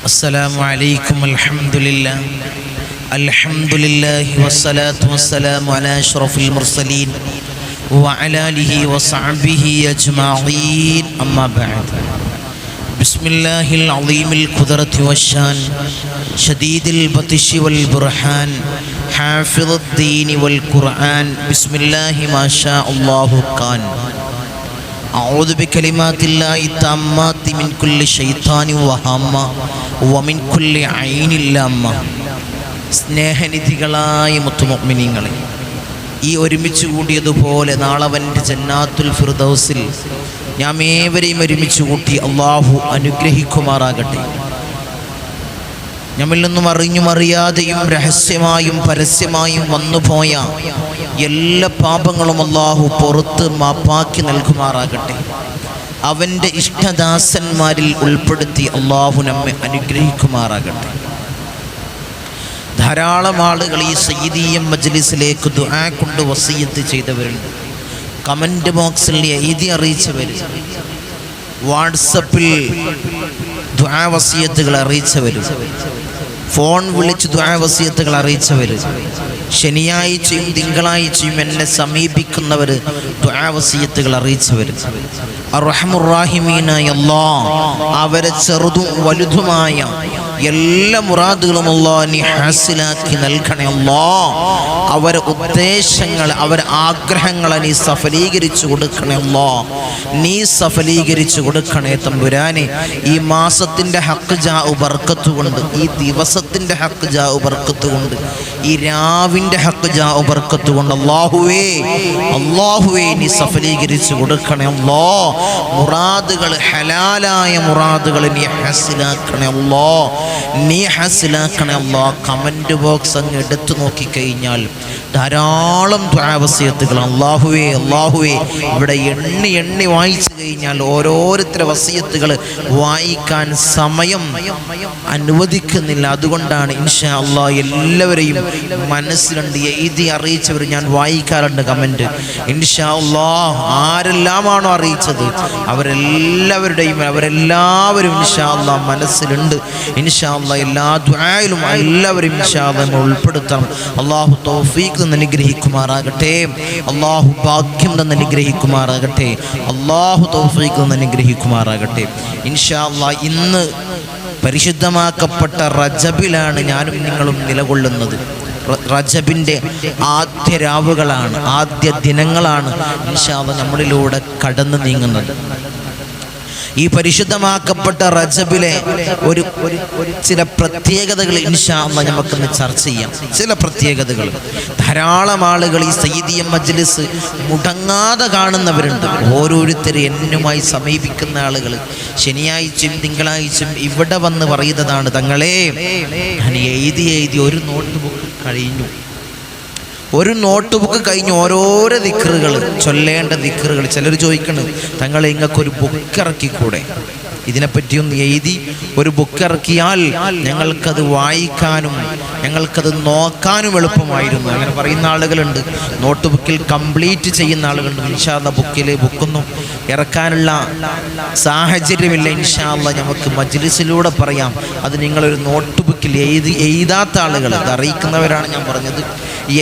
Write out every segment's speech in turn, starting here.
അസ്സലാമു അലൈക്കും. അൽഹംദുലില്ലാഹി വസ്സലാത്തു വസ്സലാമു അലാ അഷ്റഫിൽ മുർസലീൻ വഅലാ ആലിഹി വസഹ്ബിഹി അജ്മഈൻ. അമ്മാ ബഅദ്. ബിസ്മില്ലാഹിൽ അളീമിൽ ഖുദ്റത്തി വശ്ശാൻ ശദീദിൽ ബത്ശി വൽ ബുർഹാൻ ഹാഫിദുദ് ദീനി വൽ ഖുർആൻ. ബിസ്മില്ലാഹി മാഷാ അല്ലാഹു ഖാൻ. അഊദു ബികലിമാത്തില്ലാഹി തമ്മാത്തി മിൻ കുല്ലി ശൈത്താനി വഹമ്മ വമിൻ കുല്ലി ഐനിൻ ലമ്മ. സ്നേഹനിധികളായ മുത്തുമുഅ്മിനീങ്ങളെ, ഈ ഒരുമിച്ച് കൂടിയതുപോലെ നാളെ അവൻ്റെ ജന്നാത്തുൽ ഫിർദൗസിൽ നാം ഏവരെയും ഒരുമിച്ച് കൂട്ടി അള്ളാഹു അനുഗ്രഹിക്കുമാറാകട്ടെ. നമ്മിൽ നിന്നും അറിഞ്ഞും അറിയാതെയും രഹസ്യമായും പരസ്യമായും വന്നുപോയ എല്ലാ പാപങ്ങളും അള്ളാഹു പുറത്ത് മാപ്പാക്കി നൽകുമാറാകട്ടെ. അവൻ്റെ ഇഷ്ടദാസന്മാരിൽ ഉൾപ്പെടുത്തി അള്ളാഹു നമ്മെ അനുഗ്രഹിക്കുമാറാകട്ടെ. ധാരാളം ആളുകൾ ഈ സയ്യിദിയ്യ മജ്ലിസിലേക്ക് ദുആ കൊണ്ട് വസിയത്ത് ചെയ്തവരുണ്ട്. കമൻറ്റ് ബോക്സിൽ എഴുതി അറിയിച്ചവർ, വാട്സപ്പിൽ ദുആ വസിയത്തുകൾ അറിയിച്ചവർ, ഫോൺ വിളിച്ച് ദുആ വസിയത്തുകൾ അറിയിച്ചവർ, ശനിയാഴ്ചയും തിങ്കളാഴ്ചയും എന്നെ സമീപിക്കുന്നവർ ദുആ വസിയത്തുകൾ അറിയിച്ചവർ. അർഹമുർ റഹീമീനായ അല്ലാഹ് അവരെ ചെറുതും വലുതുമായ എല്ലാ മുറാദുകളും അല്ലാഹ് നീ ഹാസിലാക്കി നൽകണേ അല്ലാഹ്. അവരെ ഉദ്ദേശങ്ങൾ, അവരെ ആഗ്രഹങ്ങളെ നീ സഫലീകരിച്ചു കൊടുക്കണേ അല്ലാഹ്. നീ സഫലീകരിച്ചു കൊടുക്കണേ തമ്പുരാനെ. ഈ മാസത്തിൻ്റെ ഹക്ക് ജാഉ ബർക്കത്ത് കൊണ്ട്, ഈ ദിവസത്തിൻ്റെ ഹക്ക് ജാഉ ബർക്കത്ത് കൊണ്ട്, ഈ രാവിൻ്റെ ഹക്ക് ജാഉ ബർക്കത്ത് കൊണ്ട് അല്ലാഹുവേ നീ സഫലീകരിച്ചു കൊടുക്കണേ അല്ലാഹ്. മുറാദുകൾ, ഹലാലായ മുറാദുകൾ നീ ഹാസിലാക്കണേ അല്ലാഹ്, നീ ഹാസിലാക്കണേ അല്ലാഹ്. കമൻറ്റ് ബോക്സ് അങ്ങ് എടുത്തു നോക്കിക്കഴിഞ്ഞാൽ ധാരാളം ദുആ വസിയത്തുകൾ അല്ലാഹുവേ ഇവിടെ എണ്ണി വായിച്ചു കഴിഞ്ഞാൽ ഓരോരുത്തരുടെ വസിയത്തുകൾ വായിക്കാൻ സമയം അനുവദിക്കുന്നില്ല. അതുകൊണ്ടാണ് ഇൻഷാ അല്ലാഹ് എല്ലാവരെയും മനസ്സിലുണ്ട് എഴുതി അറിയിച്ചവർ ഞാൻ വായിക്കാറുണ്ട് കമൻറ്റ്. ഇൻഷാ അല്ലാഹ് ആരെല്ലാമാണോ അറിയിച്ചത് അവരെല്ലാവരും ഇൻഷാ അല്ലാഹ് മനസ്സിലുണ്ട്. ഇൻഷാ അല്ലാഹ് എല്ലാ ദുആയിലും എല്ലാവരും ഇൻഷാ അല്ലാഹ് ഉൾപ്പെടുത്തണം. അല്ലാഹു തൗഫീഖ് തന്ന് അനുഗ്രഹിക്കുമാറാകട്ടെ. അല്ലാഹു ഭാഗ്യം തന്ന് അനുഗ്രഹിക്കുമാറാകട്ടെ. അല്ലാഹു തൗഫീഖ് തന്ന് അനുഗ്രഹിക്കുമാറാകട്ടെ. ഇൻഷാ അല്ലാഹ് ഇന്ന് പരിശുദ്ധമാക്കപ്പെട്ട റജബിലാണ് ഞാനും നിങ്ങളും നിലകൊള്ളുന്നത്. റജബിൻ്റെ ആദ്യ രാവുകളാണ്, ആദ്യ ദിനങ്ങളാണ് ഇൻഷാ അല്ലാഹ് നമ്മളിലൂടെ കടന്നു നീങ്ങുന്നത്. ഈ പരിശുദ്ധമാക്കപ്പെട്ട റജബിലെ ഒരു ചില പ്രത്യേകതകൾ ഇൻഷാ അല്ലാഹ് നമുക്കൊന്ന് ചർച്ച ചെയ്യാം. ചില പ്രത്യേകതകൾ ധാരാളം ആളുകൾ ഈ സയ്യിദിയ്യ മജ്ലിസ് മുടങ്ങാതെ കാണുന്നവരുണ്ട്. ഓരോരുത്തരും എന്നുമായി സമീപിക്കുന്ന ആളുകൾ ശനിയാഴ്ചയും തിങ്കളാഴ്ചയും ഇവിടെ വന്ന് പറയുന്നതാണ്, തങ്ങളെ ഞാൻ എഴുതി ഒരു നോട്ട് ബുക്ക് കഴിഞ്ഞു, ഒരു നോട്ട് ബുക്ക് കഴിഞ്ഞ് ഓരോരോ ദിക്റുകൾ ചൊല്ലേണ്ട ദിക്റുകൾ. ചിലർ ചോദിക്കണം, തങ്ങളെ ഇങ്ങൾക്കൊരു ബുക്ക് ഇറക്കിക്കൂടെ? ഇതിനെപ്പറ്റിയൊന്ന് എഴുതി ഒരു ബുക്ക് ഇറക്കിയാൽ ഞങ്ങൾക്കത് വായിക്കാനും ഞങ്ങൾക്കത് നോക്കാനും എളുപ്പമായിരുന്നു. അങ്ങനെ പറയുന്ന ആളുകളുണ്ട്. നോട്ട് ബുക്കിൽ കംപ്ലീറ്റ് ചെയ്യുന്ന ആളുകളുണ്ട്. ഇൻഷാ അല്ലാഹ് ബുക്കൊന്നും ഇറക്കാനുള്ള സാഹചര്യമില്ല. ഇൻഷാ അല്ലാഹ് നമുക്ക് മജ്ലിസിലൂടെ പറയാം. അത് നിങ്ങളൊരു നോട്ട് ബുക്കിൽ എഴുതാത്ത ആളുകൾ, ഇത് അറിയിക്കുന്നവരാണ് ഞാൻ പറഞ്ഞത്,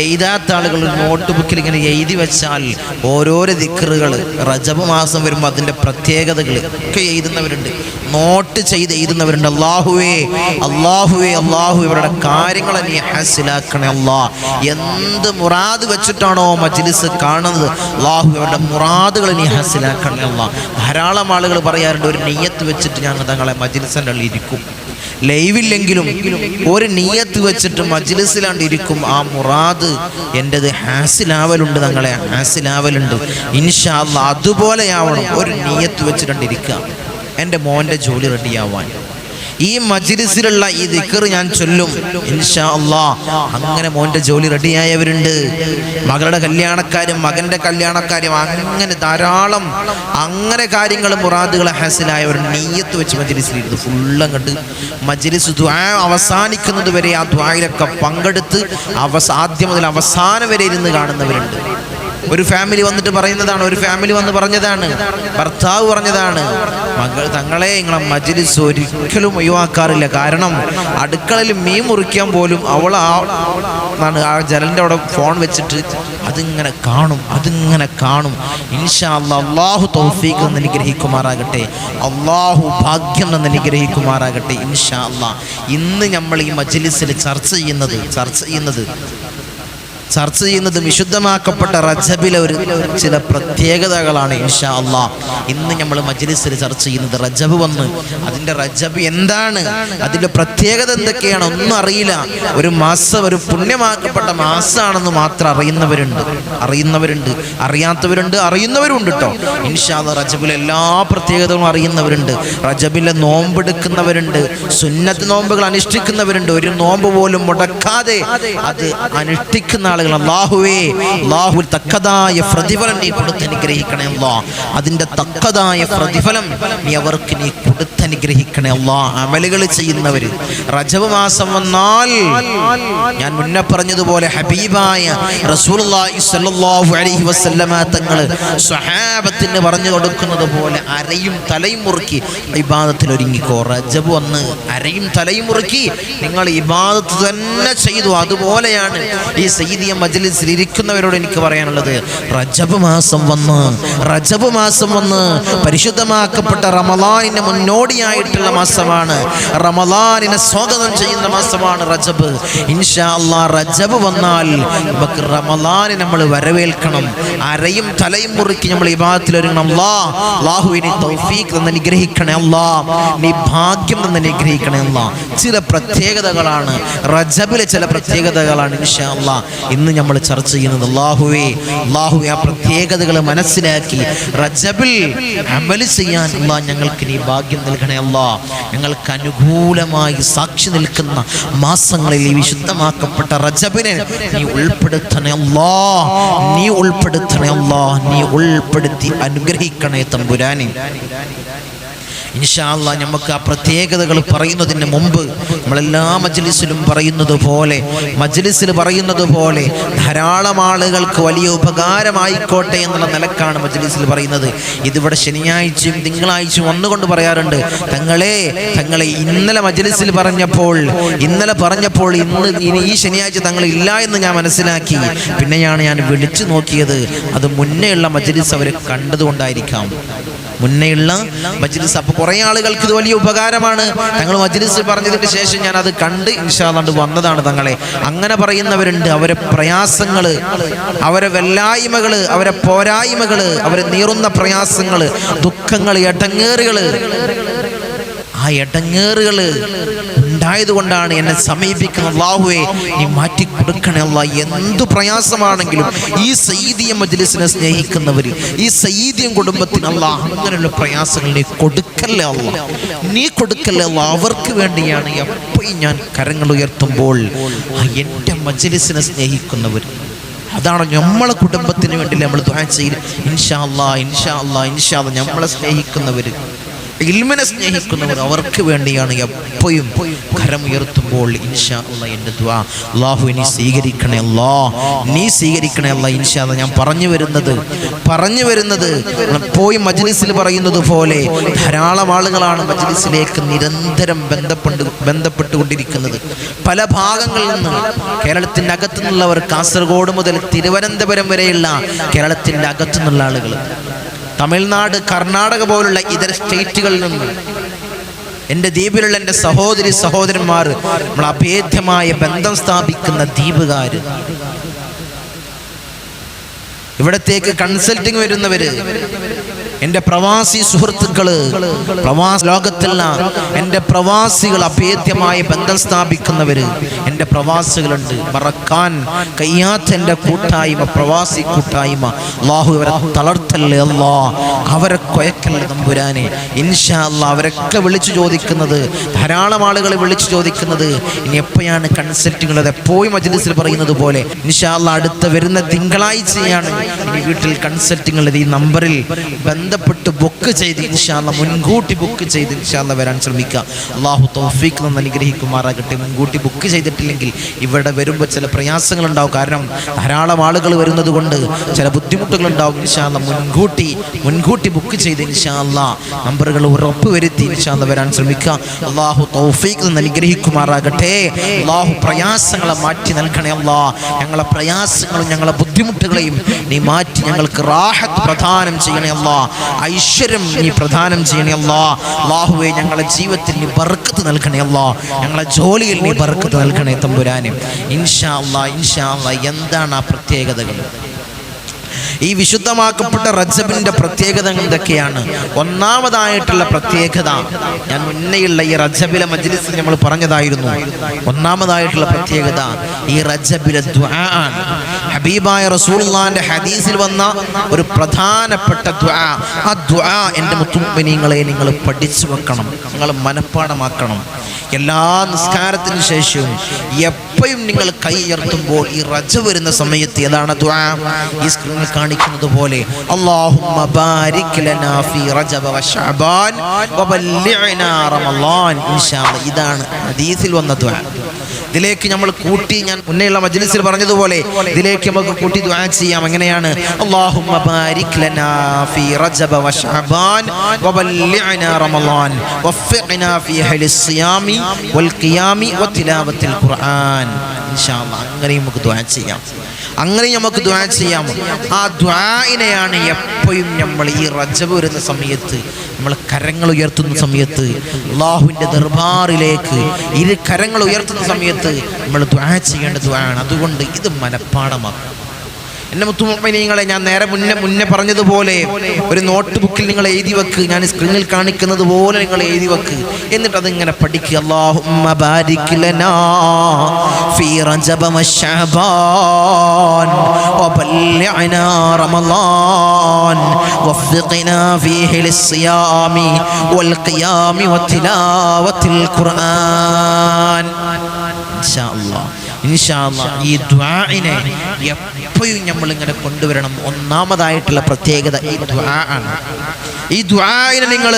എഴുതാത്ത ആളുകൾ നോട്ട് ബുക്കിൽ ഇങ്ങനെ എഴുതി വെച്ചാൽ ഓരോരോ ദിക്റുകൾ റജബ് മാസം വരുമ്പോൾ അതിൻ്റെ പ്രത്യേകതകൾ ഒക്കെ എഴുതുന്നവരുണ്ട്, നോട്ട് ചെയ്ത് എഴുതുന്നവരുണ്ട്. അല്ലാഹുവേ ഇവരുടെ കാര്യങ്ങളെ നീ ഹാസിലാക്കണേ അല്ലാഹ്. എന്ത് മുറാദ് വെച്ചിട്ടാണോ മജ്ലിസ് കാണുന്നത്, അല്ലാഹു ഇവരുടെ മുറാദുകൾ നീ ഹാസിലാക്കണേ അല്ലാഹ്. ധാരാളം ആളുകൾ പറയാറുണ്ട്, ഒരു നിയ്യത്ത് വെച്ചിട്ട് ഞങ്ങൾ തങ്ങളെ മജ്ലിസിൻ്റെ ഉള്ളിൽ ഇരിക്കും, ലൈവില്ലെങ്കിലും ഒരു നിയ്യത്ത് വെച്ചിട്ട് മജ്ലിസിലാണ്ട് ഇരിക്കും. ആ മുറാദ് എൻ്റെത് ഹാസിലാവലുണ്ട്, തങ്ങളെ ഹാസിലാവലുണ്ട്. ഇൻഷാ അല്ലാഹ് അതുപോലെയാവണം. ഒരു നിയ്യത്ത് വെച്ചിട്ടുണ്ടിരിക്കുക, എൻ്റെ മോൻ്റെ ജോലി റെഡിയാവാൻ. ഈ മജ്ലിസിലുള്ള ഈ ദിക്ർ ഞാൻ ചൊല്ലും ഇൻഷാ അല്ലാഹ്. അങ്ങനെ മോൻ്റെ ജോലി റെഡിയായവരുണ്ട്. മകളുടെ കല്യാണക്കാരും മകൻ്റെ കല്യാണക്കാരും അങ്ങനെ ധാരാളം അങ്ങനെ കാര്യങ്ങൾ മുറാദുകൾ ഹാസിലായവരുണ്ട്. നിയ്യത്ത് വെച്ച് മജ്ലിസിലിരുന്ന് ഫുള്ളങ്ങോട്ട് മജ്ലിസ് ദുആ അവസാനിക്കുന്നത് വരെ ആ ദുആയിലൊക്കെ പങ്കെടുത്ത് ആദ്യം മുതൽ അവസാനം വരെ ഇരുന്ന് കാണുന്നവരുണ്ട്. ഒരു ഫാമിലി വന്നിട്ട് പറയുന്നതാണ്, ഒരു ഫാമിലി വന്ന് പറഞ്ഞതാണ്, ഭർത്താവ് പറഞ്ഞതാണ്, മകൾ തങ്ങളെ നിങ്ങളെ മജ്‌ലിസ് ഒരിക്കലും ഒഴിവാക്കാറില്ല. കാരണം അടുക്കളയിൽ മീൻ മുറിക്കാൻ പോലും അവൾ ആ ജനലിൻ്റെ അവിടെ ഫോൺ വെച്ചിട്ട് അതിങ്ങനെ കാണും. ഇൻഷാ അല്ലാഹ് അല്ലാഹു തൗഫീഖ് തന്ന് അനുഗ്രഹിക്കുമാറാകട്ടെ, അല്ലാഹു ഭാഗ്യം തന്ന് അനുഗ്രഹിക്കുമാറാകട്ടെ. ഇൻഷാ അല്ലാഹ് ഇന്ന് നമ്മൾ ഈ മജ്‌ലിസിൽ ചർച്ച ചെയ്യുന്നത് വിശുദ്ധമാക്കപ്പെട്ട റജബിലെ ചില പ്രത്യേകതകളാണ്. ഇൻഷാ അല്ലാഹ് ഇന്ന് നമ്മൾ മജ്‌ലിസിൽ ചർച്ച ചെയ്യുന്നത് റജബ് വന്ന് അതിൻ്റെ റജബ് എന്താണ്, അതിൻ്റെ പ്രത്യേകത എന്തൊക്കെയാണ് ഒന്നും അറിയില്ല. ഒരു മാസം, ഒരു പുണ്യമാക്കപ്പെട്ട മാസമാണെന്ന് മാത്രം അറിയുന്നവരുണ്ട്, അറിയുന്നവരുണ്ട് കേട്ടോ. ഇൻഷാ അല്ലാഹ് റജബിലെ എല്ലാ പ്രത്യേകതകളും അറിയുന്നവരുണ്ട്. റജബിലെ നോമ്പെടുക്കുന്നവരുണ്ട്, സുന്നത്ത് നോമ്പുകൾ അനുഷ്ഠിക്കുന്നവരുണ്ട്, ഒരു നോമ്പ് പോലും മുടക്കാതെ അത് അനുഷ്ഠിക്കുന്ന ആളുകൾ. അല്ലാഹു തക്കതായ പ്രതിഫലം നീ കൊടുത്തനുഗ്രഹിക്കണേ അല്ലാഹ്. അതിൻ്റെ തക്കതായ പ്രതിഫലം നീ അവർക്ക് നീ കൊടുത്തനുഗ്രഹിക്കണേ അല്ലാഹ്. അമലുകൾ ചെയ്യുന്നവർ റജബ് മാസം വന്നാൽ ഞാൻ മുന്നേ പറഞ്ഞതുപോലെ ഹബീബായ റസൂലുള്ളാഹി സ്വല്ലല്ലാഹു അലൈഹി വസല്ലമ തങ്ങൾ സ്വഹാബത്തിന് പറഞ്ഞു കൊടുക്കുന്നത് പോലെ അരയും തലയും മുറുക്കി ഇബാദത്തിൽ ഒരുങ്ങിക്കോ. റജബ് വന്ന് അരയും തലയും മുറുക്കി നിങ്ങൾ ഇബാദത്ത് തന്നെ ചെയ്തു. അതുപോലെയാണ് ഈ സയ്യിദിയ മജ്‌ലിസിൽ ഇരിക്കുന്നവരോട് എനിക്ക് പറയാനുള്ളത്. റജബ് മാസം വന്ന് പരിശുദ്ധമാക്കപ്പെട്ട റമളാനിന് മുന്നോടിയായിട്ടുള്ള മാസമാണ്. റമളാനിനെ സ്വാഗതം ചെയ്യുന്ന മാസമാണ് റജബ്. ഇൻഷാ അല്ലാഹ് റജബ് വന്നാൽ നമുക്ക് റമളാനെ നമ്മൾ വരവേൽക്കണം. അരയും തലയും മുറുക്കി നമ്മൾ ഇബാദത്തിൽ ഒരുങ്ങണം. അല്ലാഹു നീ തൗഫീഖ് തന്ന് അനുഗ്രഹിക്കണേ അല്ലാഹ്, നീ ഭാഗ്യം തന്ന് അനുഗ്രഹിക്കണേ അല്ലാഹ്. ചില പ്രത്യേകതകളാണ് റജബിലെ, ചില പ്രത്യേകതകളാണ് ഇൻഷാ അല്ലാഹ് ഇന്ന് നമ്മൾ ചർച്ച ചെയ്യുന്നത്. അല്ലാഹുവേ ആ പ്രത്യേകതകൾ മനസ്സിലാക്കി റജബിൽ അമൽ ചെയ്യാൻ അല്ലാഹ് ഞങ്ങൾക്ക് നീ ഭാഗ്യം നൽകണേ അല്ലാഹ്. ഞങ്ങൾക്ക് അനുകൂലമായി സാക്ഷി നിൽക്കുന്ന മാസങ്ങളിൽ ഈ വിശുദ്ധമാക്കപ്പെട്ട റജബിനെ നീ ഉൾപ്പെടുത്തണേ അല്ലാഹ്, നീ ഉൾപ്പെടുത്തി അനുഗ്രഹിക്കണേ തമ്പുരാനെ. ഇൻഷാ അല്ലാഹ് നമുക്ക് ആ പ്രത്യേകതകൾ പറയുന്നതിന് മുമ്പ് നമ്മളെല്ലാ മജ്‌ലിസിലും പറയുന്നത് പോലെ ധാരാളം ആളുകൾക്ക് വലിയ ഉപകാരമായിക്കോട്ടെ എന്നുള്ള നിലക്കാണ് മജ്‌ലിസിൽ പറയുന്നത്. ഇതിവിടെ ശനിയാഴ്ചയും തിങ്കളാഴ്ചയും വന്നുകൊണ്ട് പറയാറുണ്ട്, തങ്ങളെ ഇന്നലെ മജ്‌ലിസിൽ പറഞ്ഞപ്പോൾ ഇന്ന് ഈ ശനിയാഴ്ച തങ്ങൾ ഇല്ല എന്ന് ഞാൻ മനസ്സിലാക്കി. പിന്നെയാണ് ഞാൻ വിളിച്ചു നോക്കിയത്. അത് മുന്നേയുള്ള മജ്‌ലിസ് അവർ കണ്ടതുകൊണ്ടായിരിക്കാം. മജ്‌ലിസ് അപ്പോൾ കുറേ ആളുകൾക്ക് ഇത് വലിയ ഉപകാരമാണ്. തങ്ങൾ മജ്‌ലിസ് പറഞ്ഞതിന് ശേഷം ഞാൻ അത് കണ്ട് ഇൻഷാ അല്ലാഹ് വന്നതാണ് തങ്ങളെ. അങ്ങനെ പറയുന്നവരുണ്ട്. അവരെ പ്രയാസങ്ങൾ, അവരെ വെല്ലായ്മകൾ, അവരെ പോരായ്മകൾ, അവരെ നീറുന്ന പ്രയാസങ്ങൾ, ദുഃഖങ്ങൾ, ആ എടങ്ങേറുകൾ ഉണ്ടായതുകൊണ്ടാണ് എന്നെ സമീപിക്കുന്നത്. അല്ലാഹുവേ നീ മാറ്റി കൊടുക്കണേ അല്ലാഹ്. എന്തു പ്രയാസമാണെങ്കിലും ഈ സയ്യിദിയ മജ്‌ലിസിനെ സ്നേഹിക്കുന്നവർ, ഈ സയ്യിദിയ കുടുംബത്തിന് അല്ലാഹ് അങ്ങനെയുള്ള പ്രയാസങ്ങൾ നീ കൊടുക്കല്ലേ അല്ലാഹ്, അവർക്ക് വേണ്ടിയാണ് എപ്പോഴും ഞാൻ കരങ്ങൾ ഉയർത്തുമ്പോൾ എൻ്റെ മജ്‌ലിസിനെ സ്നേഹിക്കുന്നവർ, അതാണ് നമ്മളെ കുടുംബത്തിന് വേണ്ടി നമ്മൾ ദുആ ചെയ്യും. ഇൻഷാ അല്ലാഹ് നമ്മളെ സ്നേഹിക്കുന്നവർ, ഇൽമിനെ സ്നേഹിക്കുന്നവർ, അവർക്ക് വേണ്ടിയാണ് എപ്പോഴും കരമുയർത്തുമ്പോൾ ഇൻഷാ അല്ലാഹ് എൻ്റെ ദുആ അല്ലാഹു നീ സ്വീകരിക്കണേ അല്ലാഹ്. ഇൻഷാ അല്ലാഹ് ഞാൻ പറഞ്ഞു വരുന്നത് പോയി മജ്‌ലിസിൽ പറയുന്നത് പോലെ ധാരാളം ആളുകളാണ് മജ്‌ലിസിലേക്ക് നിരന്തരം ബന്ധപ്പെട്ടുകൊണ്ടിരിക്കുന്നത്. പല ഭാഗങ്ങളിൽ നിന്ന്, കേരളത്തിൻ്റെ അകത്തു നിന്നുള്ളവർ, കാസർഗോഡ് മുതൽ തിരുവനന്തപുരം വരെയുള്ള കേരളത്തിൻ്റെ അകത്തു നിന്നുള്ള ആളുകൾ, തമിഴ്നാട്, കർണാടക പോലുള്ള ഇതര സ്റ്റേറ്റുകളിൽ നിന്ന്, എൻ്റെ ദ്വീപിലുള്ള എൻ്റെ സഹോദരന്മാർ, നമ്മൾ അഭേദ്യമായ ബന്ധം സ്ഥാപിക്കുന്ന ദ്വീപുകാർ, ഇവിടത്തേക്ക് കൺസൾട്ടിങ് വരുന്നവര്, എൻ്റെ പ്രവാസി സുഹൃത്തുക്കള്, പ്രവാസ ലോകത്തുള്ള എൻ്റെ പ്രവാസികൾ, അഭേദ്യമായ ബന്ധം സ്ഥാപിക്കുന്നവര്, എൻ്റെ പ്രവാസികളുണ്ട്. മറക്കാൻ കഴിയാത്ത എൻ്റെ കൂട്ടായ്മ, പ്രവാസി കൂട്ടായ്മ, അല്ലാഹു അവരെ തളർത്തല്ലേ അല്ലാഹ്, അവരെ കൊയക്കല്ലേ തമ്പുരാനെ. ഇൻഷാ അല്ലാഹ് അവരൊക്കെ വിളിച്ചു ചോദിക്കുന്നത്, ധാരാളം ആളുകൾ വിളിച്ചു ചോദിക്കുന്നത്, ഇനി എപ്പോഴാണ് കൺസൾട്ടിങ് ഉള്ളത്? എപ്പോഴും മജ്‌ലിസിൽ പറയുന്നത് പോലെ ഇൻഷാ അല്ലാഹ് അടുത്ത വരുന്ന തിങ്കളാഴ്ചയാണ് ഇനി വീട്ടിൽ കൺസൾട്ടിങ് ഉള്ളത്. ഈ നമ്പറിൽ ബന്ധപ്പെട്ട് ബുക്ക് ചെയ്ത് ഇൻഷാ അല്ലാഹ് മുൻകൂട്ടി ബുക്ക് ചെയ്ത് ഇൻഷാ അല്ലാഹ് വരാൻ ശ്രമിക്കുക. അല്ലാഹു തൗഫീഖ് തന്ന് അനുഗ്രഹിക്കുമാറാകട്ടെ. മുൻകൂട്ടി ബുക്ക് ചെയ്തിട്ടില്ലെങ്കിൽ ഇവിടെ വരുമ്പോൾ ചില പ്രയാസങ്ങളുണ്ടാവും. കാരണം ധാരാളം ആളുകൾ വരുന്നത് കൊണ്ട് ചില ബുദ്ധിമുട്ടുകളുണ്ടാവും. ഇൻഷാ അല്ലാഹ് മുൻകൂട്ടി ബുക്ക് ചെയ്ത് ഇൻഷാ അല്ലാഹ് നമ്പറുകൾ ഉറപ്പ് വരുത്തി ഇൻഷാ അല്ലാഹ് വരാൻ ശ്രമിക്കുക. അല്ലാഹു തൗഫീഖ് തന്ന് അനുഗ്രഹിക്കുമാറാകട്ടെ. അല്ലാഹു പ്രയാസങ്ങളെ മാറ്റി നൽകണേ അല്ലാഹ്. ഞങ്ങളെ പ്രയാസങ്ങളും ഞങ്ങളെ ബുദ്ധിമുട്ടുകളെയും നീ മാറ്റി ഞങ്ങൾക്ക് റാഹത്ത് പ്രദാനം ചെയ്യണേ അല്ലാഹ്. ഐശ്വര്യം നീ പ്രദാനം ചെയ്യണേ അല്ലാഹ്. അല്ലാഹുവേ ഞങ്ങളുടെ ജീവിതത്തിൽ നീ ബർക്കത്ത് നൽകണേ അല്ലാഹ്. ഞങ്ങളുടെ ജോലിയിൽ നീ ബർക്കത്ത് നൽകണേ തമ്പുരാനെ. ഇൻഷാ അല്ലാഹ് എന്താണ് ആ പ്രത്യേകതകൾ? ഈ വിശുദ്ധമാക്കപ്പെട്ട റജബിന്റെ പ്രത്യേകത എന്തൊക്കെയാണ്? ഒന്നാമതായിട്ടുള്ള പ്രത്യേകത ഞാൻ മുന്നേയുള്ള ഈ റജബിലെ മജ്ലിസിൽ നമ്മൾ പറഞ്ഞതായിരുന്നു. ഒന്നാമതായിട്ടുള്ള പ്രത്യേകത ഈ റജബിലെ ദുആ ആണ്. ഹബീബായ റസൂലുള്ളാഹിന്റെ ഹദീസിൽ വന്ന ഒരു പ്രധാനപ്പെട്ട ദുആ. ആ ദുആ എൻ്റെ മുത്തുമുഅ്മിനീങ്ങളെ നിങ്ങൾ പഠിച്ചു വെക്കണം, നിങ്ങൾ മനഃപ്പാഠമാക്കണം. എല്ലാ നിസ്കാരത്തിന് ശേഷവും എപ്പോഴും നിങ്ങൾ കൈ ഉയർത്തുമ്പോൾ ഈ റജബ് വരുന്ന സമയത്ത് ഏതാണ് ദുആ? ഈ സ്ക്രീനിൽ കാണിക്കുന്നത് പോലെ അല്ലാഹുമ്മ ബാരിക് ലനാ ഫീ റജബ വശഅബാൻ വബല്ലിഗ്നാ റമളാൻ. ഇൻഷാ അല്ലാഹ് ഇതാണ് ഹദീസിൽ വന്ന ദുആ. ഇതിലേക്ക് നമ്മൾ കൂട്ടി, ഞാൻ മുന്നേയുള്ള മജ്ലിസിൽ പറഞ്ഞതുപോലെ ഇതിലേക്ക് നമുക്ക് കൂട്ടി ദുആ ചെയ്യാം. എങ്ങനെയാണ്? അല്ലാഹുമ്മ ബാരിക് ലനാ ഫീ റജബ വശഅബാൻ വബല്ലിഗ്നാ റമളാൻ വഫ്ഖ്നാ ഫീ ഹലിസ് സിയാമി വൽ ഖിയാമി വതിലാവത്തിൽ ഖുർആൻ. ഇൻഷാ അല്ലാഹ് അങ്ങനെ നമുക്ക് ദുആ ചെയ്യാം. ആ ദുആഇനെയാണ് എപ്പോഴും നമ്മൾ ഈ റജബ് വരുന്ന സമയത്ത് നമ്മൾ കരങ്ങൾ ഉയർത്തുന്ന സമയത്ത് അല്ലാഹുവിൻ്റെ ദർബാറിലേക്ക് ഇരു കരങ്ങൾ ഉയർത്തുന്ന സമയത്ത് നമ്മൾ ദുആ ചെയ്യേണ്ട ദുആണ്. അതുകൊണ്ട് ഇത് മനഃപ്പാഠമാക്കണം. എൻ്റെ മുത്തുമുഅ്മിനീങ്ങളെ, ഞാൻ നേരെ മുന്നേ പറഞ്ഞതുപോലെ ഒരു നോട്ട് ബുക്കിൽ നിങ്ങൾ എഴുതി വെക്ക്. ഞാൻ സ്ക്രീനിൽ കാണിക്കുന്നത് പോലെ നിങ്ങൾ എഴുതി വെക്ക്. എന്നിട്ട് അതിങ്ങനെ പഠിക്കുക. അല്ലാഹുമ്മ ബാരിക് ലനാ ഫീ റജബ വശഅബാൻ വബല്ലിഗ്നാ റമളാൻ വഫ്ഖ്നാ ഫീഹി ലിസ്സിയാമി വൽ ഖിയാമി വതിലാവത്തിൽ ഖുർആൻ. ഇൻഷാ അല്ലാഹ് ഈ ദുആഇനെ എപ്പോഴും നമ്മൾ ഇങ്ങനെ കൊണ്ടുവരണം. ഒന്നാമതായിട്ടുള്ള പ്രത്യേകത ഈ ദുആ ആണ്. ഈ ദുആഇനെ നിങ്ങൾ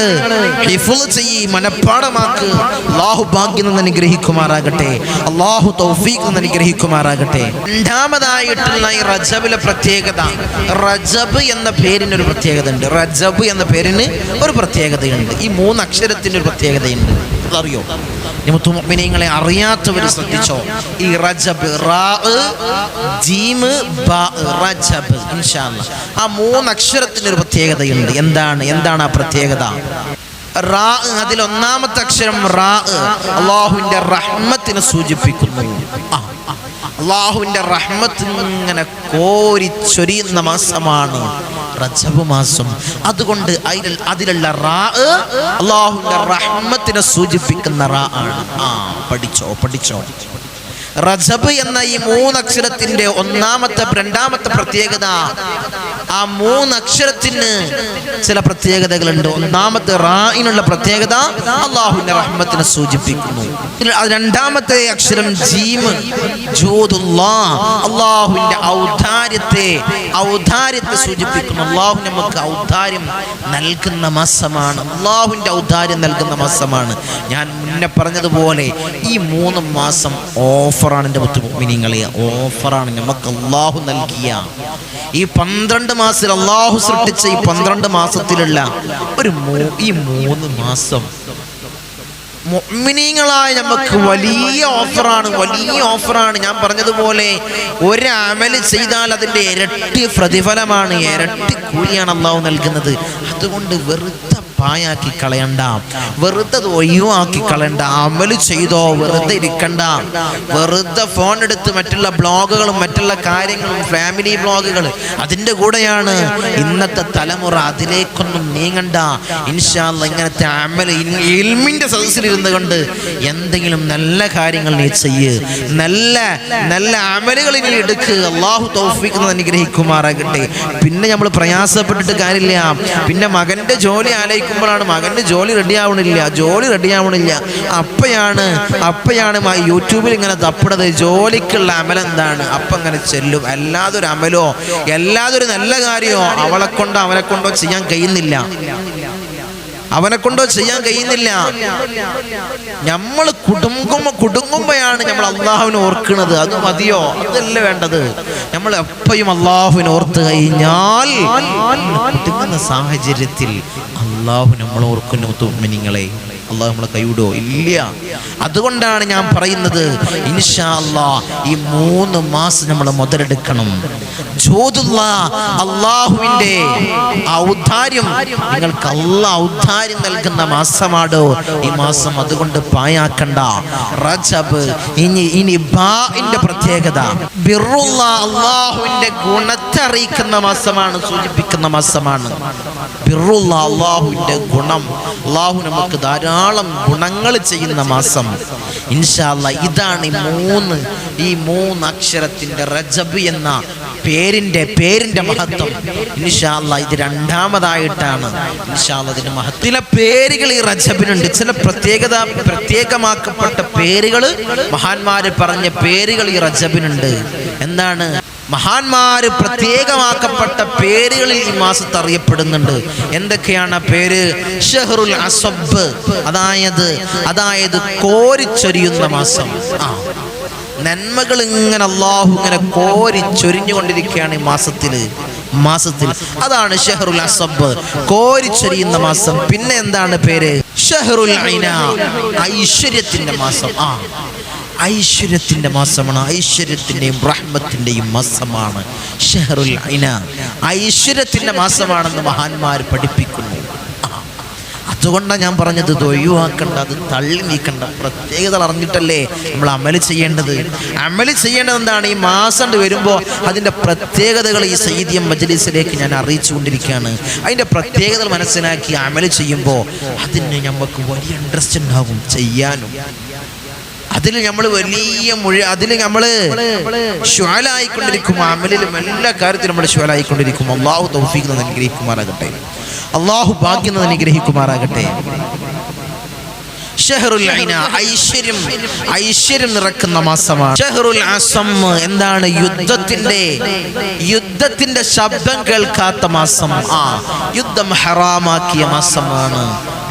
ഹിഫ്ള് ചെയ്യ്, മനഃപ്പാഠമാക്ക്. അല്ലാഹു ഭാഗ്യം നിന്ന് അനുഗ്രഹിക്കുമാറാകട്ടെ. അല്ലാഹു തൗഫീഖ് നിന്ന് അനുഗ്രഹിക്കുമാറാകട്ടെ. രണ്ടാമതായിട്ടുള്ള ഈ റജബിലെ പ്രത്യേകത, റജബ് എന്ന പേരിന് ഒരു പ്രത്യേകത ഉണ്ട്. റജബ് എന്ന പേരിന് ഒരു പ്രത്യേകതയുണ്ട്. ഈ 3 അക്ഷരത്തിന് ഒരു പ്രത്യേകതയുണ്ട്. അതറിയോ? മുത്തുമുഅ്മിനീങ്ങളെ, അറിയാത്തവർ ശ്രദ്ധിച്ചോ. ഈ റജബ്, റാ ജീം ബാ, റജബ്. ഇൻഷാ അല്ലാഹ് ആ 3 അക്ഷരത്തിന് ഒരു പ്രത്യേകതയുണ്ട്. എന്താണ് ആ പ്രത്യേകത? റാ, അതിൽ ഒന്നാമത്തെ അക്ഷരം റാ അല്ലാഹുവിൻ്റെ റഹ്മത്തിനെ സൂചിപ്പിക്കുന്നു. അല്ലാഹുവിൻ്റെ റഹ്മത്ത് ഇങ്ങനെ കോരിച്ചൊരിയുന്ന മാസമാണ് റജബ് മാസം. അതുകൊണ്ട് അതിലുള്ള റാ അല്ലാഹുവിൻ്റെ റഹ്മത്തിനെ സൂചിപ്പിക്കുന്ന റാ ആണ്. പഠിച്ചോ. റജബ് എന്ന ഈ 3 അക്ഷരത്തിന്റെ രണ്ടാമത്തെ പ്രത്യേകത, ആ 3 അക്ഷരത്തിന് ചില പ്രത്യേകതകളുണ്ട്. ഒന്നാമത്തെ റാഇനുള്ള പ്രത്യേകത അല്ലാഹുവിന്റെ റഹ്മത്തിനെ സൂചിപ്പിക്കുന്നു. രണ്ടാമത്തെ അക്ഷരം ജീം, ജൂദുല്ലാഹ്, അല്ലാഹുവിന്റെ ഔദാര്യത്തെ സൂചിപ്പിക്കുന്നു. അല്ലാഹു നമുക്ക് ഔദാര്യം നൽകുന്ന മാസമാണ്. അല്ലാഹുവിന്റെ ഔദാര്യം നൽകുന്ന മാസമാണ്. ഞാൻ മുന്നേ പറഞ്ഞതുപോലെ ഈ 3 മാസം ഓഫറാണ്. എൻ്റെ മുത്തുമുഅ്മിനീങ്ങളെ, ഓഫറാണ്. നമുക്ക് അല്ലാഹു നൽകിയ ഈ 12 മാസത്തിൽ അല്ലാഹു സൃഷ്ടിച്ച ഈ 12 മാസത്തിലുള്ള ഈ 3 മാസം മുഅ്മിനീങ്ങളായ നമുക്ക് വലിയ ഓഫറാണ്. ഞാൻ പറഞ്ഞതുപോലെ ഒരു അമല് ചെയ്താൽ അതിൻ്റെ ഇരട്ടി പ്രതിഫലമാണ്, ഇരട്ടി കൂലിയാണ് അല്ലാഹു നൽകുന്നത്. അതുകൊണ്ട് വെറുതെ പായാക്കി കളയണ്ട, വെറുതെ ഒഴിവാക്കി കളയണ്ട. അമല് ചെയ്തോ, വെറുതെ ഇരിക്കണ്ട. വെറുതെ ഫോൺ എടുത്ത് മറ്റുള്ള ബ്ലോഗുകളും മറ്റുള്ള കാര്യങ്ങളും, ഫാമിലി ബ്ലോഗുകൾ, അതിൻ്റെ കൂടെയാണ് ഇന്നത്തെ തലമുറ. അതിലേക്കൊന്നും നീങ്ങണ്ട. ഇൻഷാ അല്ലാഹ് ഇങ്ങനത്തെ അമല് ഇൽമിന്റെ സദസ്സിൽ കൊണ്ട് എന്തെങ്കിലും നല്ല കാര്യങ്ങൾ നീ ചെയ്യ്, നല്ല നല്ല അമലുകൾ നീ എടുക്കുക. അള്ളാഹു തൗഫീഖ് അനുഗ്രഹിക്കുമാറാകട്ടെ. പിന്നെ നമ്മൾ പ്രയാസപ്പെട്ടിട്ട് കാര്യമില്ല. പിന്നെ മകൻ്റെ ജോലി ആലോചിക്കുമ്പോഴാണ് മകൻ്റെ ജോലി റെഡിയാവണില്ല. അപ്പയാണ് യൂട്യൂബിൽ ഇങ്ങനെ തപ്പിടത് ജോലിക്കുള്ള അമലെന്താണ്. അപ്പം അങ്ങനെ ചെല്ലും. അല്ലാതൊരു അമലോ അല്ലാതൊരു നല്ല കാര്യമോ അവനെ കൊണ്ടോ ചെയ്യാൻ കഴിയുന്നില്ല. നമ്മൾ കുടുങ്ങുമ്പോഴാണ് നമ്മൾ അള്ളാഹുവിനെ ഓർക്കുന്നത്. അത് മതിയോ? അതല്ല വേണ്ടത്. നമ്മൾ എപ്പോഴും അള്ളാഹുവിനെ ഓർത്ത് കഴിഞ്ഞാൽ കുടുങ്ങുന്ന സാഹചര്യത്തിൽ അള്ളാഹു നമ്മൾ ഓർക്കുന്നു. മുഅ്മിനീങ്ങളെ, അള്ളാഹു നമ്മളെ കൈവിടോ? ഇല്ല. അതുകൊണ്ടാണ് ഞാൻ പറയുന്നത്, ഇൻഷാ അല്ലാഹ് ഈ 3 മാസം നമ്മൾ മുതലെടുക്കണം. അള്ളാഹുവിന്റെ ഔദാര്യം, നിങ്ങൾക്ക് അള്ളാഹ് ഔദാര്യം നൽകുന്ന മാസമാണോ ഈ മാസം. അതുകൊണ്ട് പായാക്കണ്ട. റജബ് ഇനി ബാഇന്റെ പ്രത്യേകത ബിറുള്ള, അള്ളാഹുവിന്റെ ഗുണത്തെ അറിയിക്കുന്ന മാസമാണ്, സൂചിപ്പിക്കുന്ന മാസമാണ്. ബിറുള്ള, അള്ളാഹുവിന്റെ ഗുണം, അള്ളാഹു നമുക്ക് ധാരാളം ഗുണങ്ങൾ ചെയ്യുന്ന മാസം. ഇൻഷാ അല്ലാഹ് ഇതാണ് ഈ 3 അക്ഷരത്തിന്റെ റജബ് എന്ന പേരിന്റെ മഹത്വം. ഇൻഷാ അല്ലാഹ് ഇത് 2ാമതായിട്ടാണ്. ഇൻഷാ അല്ലാഹ് ഇതിന്റെ മഹത്വം. ചില പേരുകൾ ഈ റജബിനുണ്ട്, ചില പ്രത്യേകമാക്കപ്പെട്ട പേരുകൾ, മഹാന്മാര് പറഞ്ഞ പേരുകൾ ഈ റജബിനുണ്ട്. എന്താണ്? മഹാന്മാര് പ്രത്യേകമാക്കപ്പെട്ട പേരുകളിൽ ഈ മാസത്ത് അറിയപ്പെടുന്നുണ്ട്. എന്തൊക്കെയാണ് പേര്? ഷഹ്റുൽ അസബ്, അതായത് കോരിച്ചൊരിയുന്ന മാസം. നന്മകൾ ഇങ്ങനെ അള്ളാഹു ഇങ്ങനെ കോരിച്ചൊരിഞ്ഞുകൊണ്ടിരിക്കുകയാണ് ഈ മാസത്തിൽ. അതാണ് ഷഹ്റുൽ അസബ്, കോരിച്ചൊരിയുന്ന മാസം. പിന്നെ എന്താണ് പേര്? ഷഹ്റുൽ ഐന, ഐശ്വര്യത്തിന്റെ മാസം. ഐശ്വര്യത്തിന്റെ മാസമാണ്, ഐശ്വര്യത്തിന്റെയും റഹ്മത്തിന്റെയും മാസമാണ് ഷഹ്റുൽ ഐന. ഐശ്വര്യത്തിന്റെ മാസമാണെന്ന് മഹാന്മാർ പഠിപ്പിക്കുന്നു. അതുകൊണ്ടാണ് ഞാൻ പറഞ്ഞത്, ഇത് ഒഴിവാക്കണ്ട, അത് തള്ളി നീക്കണ്ട. പ്രത്യേകത അറിഞ്ഞിട്ടല്ലേ നമ്മൾ അമല് ചെയ്യേണ്ടത്. എന്താണ്? ഈ മാസം വരുമ്പോൾ അതിൻ്റെ പ്രത്യേകതകൾ ഈ സയ്യിദിയ മജ്‌ലിസിലേക്ക് ഞാൻ അറിയിച്ചുകൊണ്ടിരിക്കുകയാണ്. അതിൻ്റെ പ്രത്യേകതകൾ മനസ്സിലാക്കി അമല് ചെയ്യുമ്പോൾ അതിന് നമുക്ക് വലിയ ഇൻട്രസ്റ്റ് ഉണ്ടാകും ചെയ്യാനും. അതിൽ നമ്മൾ ശുഅലായിക്കൊണ്ടിരിക്കും. അമലിലും എല്ലാ കാര്യത്തിലും നമ്മൾ ശുഅലായിക്കൊണ്ടിരിക്കും. അല്ലാഹു തൗഫീഖ് അനുഗ്രഹിക്കുമാറാകട്ടെ. അല്ലാഹു ഭാഗ്യം അനുഗ്രഹിക്കുമാറാകട്ടെ. ഷഹ്റുൽ ഐന, ഐശ്വര്യം നിറക്കുന്ന മാസമാണ്. ഷഹ്റുൽ അസം, എന്താണ്? യുദ്ധത്തിന്റെ ശബ്ദം കേൾക്കാത്ത മാസം. യുദ്ധം ഹറാമാക്കിയ മാസമാണ്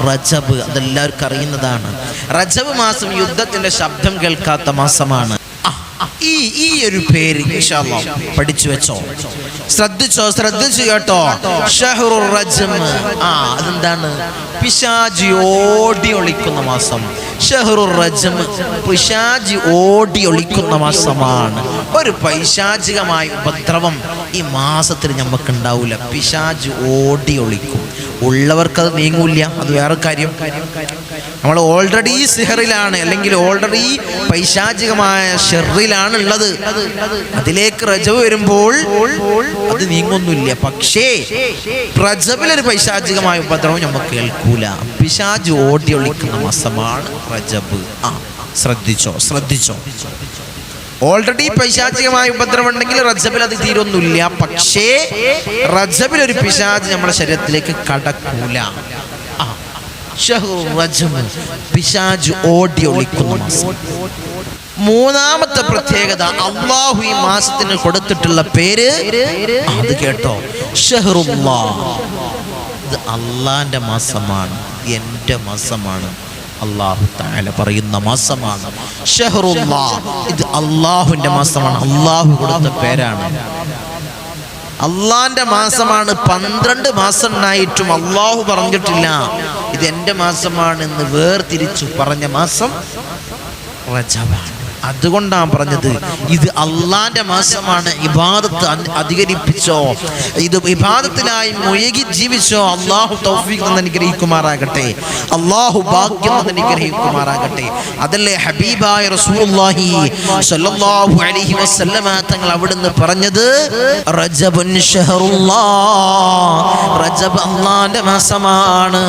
റജബ്. അതെല്ലാവർക്കും അറിയുന്നതാണ്. റജബ് മാസം യുദ്ധത്തിന്റെ ശബ്ദം കേൾക്കാത്ത മാസമാണ്. ഈ ഒരു പേര് ഇൻഷാ അല്ലാഹ് പഠിച്ചു വെച്ചോ, ശ്രദ്ധിച്ചു കേട്ടോ. ഷഹ്റുർ റജ്ം, അതെന്താണ്? പിശാചി ഓടി ഒളിക്കുന്ന മാസം. ഷഹ്റുർ റജ്ം, പിശാചി ഓടി ഒളിക്കുന്ന മാസമാണ്. ഒരു പൈശാചികമായ ഉപദ്രവം ഈ മാസത്തിൽ നമുക്ക് ഉണ്ടാവില്ല. പിശാചി ഓടി ഒളിക്കും. ഉള്ളവർക്കത് നീങ്ങൂല്ല, അത് വേറെ കാര്യം. നമ്മൾ ഓൾറെഡി സിഹറിലാണ്, അല്ലെങ്കിൽ ഓൾറെഡി പൈശാചികമായ ഷെറിലാണ് ഉള്ളത്. അതിലേക്ക് റജബ് വരുമ്പോൾ അത് നീങ്ങൊന്നുമില്ല. പക്ഷേ റജബിലൊരു പൈശാചികമായ ഉപദ്രവം നമുക്ക് കേൾക്കൂല. പിശാച് ഓടി ഒളിക്കുന്ന മാസമാണ് റജബ്. ശ്രദ്ധിച്ചോ. ഓൾറെഡി പൈശാചികമായ ഉപദ്രവം ഉണ്ടെങ്കിൽ റജബിൽ അത് തീരൊന്നുമില്ല. പക്ഷേ റജബിൽ ഒരു പിശാച് നമ്മുടെ ശരീരത്തിലേക്ക് കടക്കൂല. പിശാച് ഓടി ഒളിക്കുന്ന മാസം. 3ാമത്തെ പ്രത്യേകത, അള്ളാഹു ഈ മാസത്തിന് കൊടുത്തിട്ടുള്ള പേര്, അത് കേട്ടോ, ഷഹ്റുല്ലാഹ്. ഇത് അള്ളാന്റെ മാസമാണ്, എൻ്റെ മാസമാണ്. അല്ലാഹു തആല പറയുന്ന മാസമാണ് ഷഹ്റുല്ലാഹ്. ഇത് അള്ളാഹുവിന്റെ മാസമാണ്, അള്ളാഹു കൊടുത്ത പേരാണ്. അള്ളാന്റെ മാസമാണ്. 12 മാസം ഉണ്ടായിട്ടും അള്ളാഹു പറഞ്ഞിട്ടില്ല ഇത് എൻ്റെ മാസമാണെന്ന് വേർതിരിച്ചു പറഞ്ഞ മാസം റജബാണ്. അതുകൊണ്ടാണ് പറഞ്ഞത് ഇത് അള്ളാന്റെ മാസമാണ്. ഇബാദത്ത് അധികരിപ്പിച്ചോ, ഇത് ഇബാദത്തിനായി മുഴുകി ജീവിച്ചോ. അള്ളാഹു തൗഫീഖ് അനുഗ്രഹിക്കുമാറാകട്ടെ. അള്ളാഹു ഭാഗ്യം അനുഗ്രഹിക്കുമാറാകട്ടെ. അതല്ലേ ഹബീബായ റസൂലുള്ളാഹി സ്വല്ലല്ലാഹു അലൈഹി വസല്ലമ തങ്ങൾ അവിടുന്ന് പറഞ്ഞത്, റജബുൻ ഷഹറുല്ലാഹ്, റജബ് അല്ലാഹുവിന്റെ മാസമാണ്.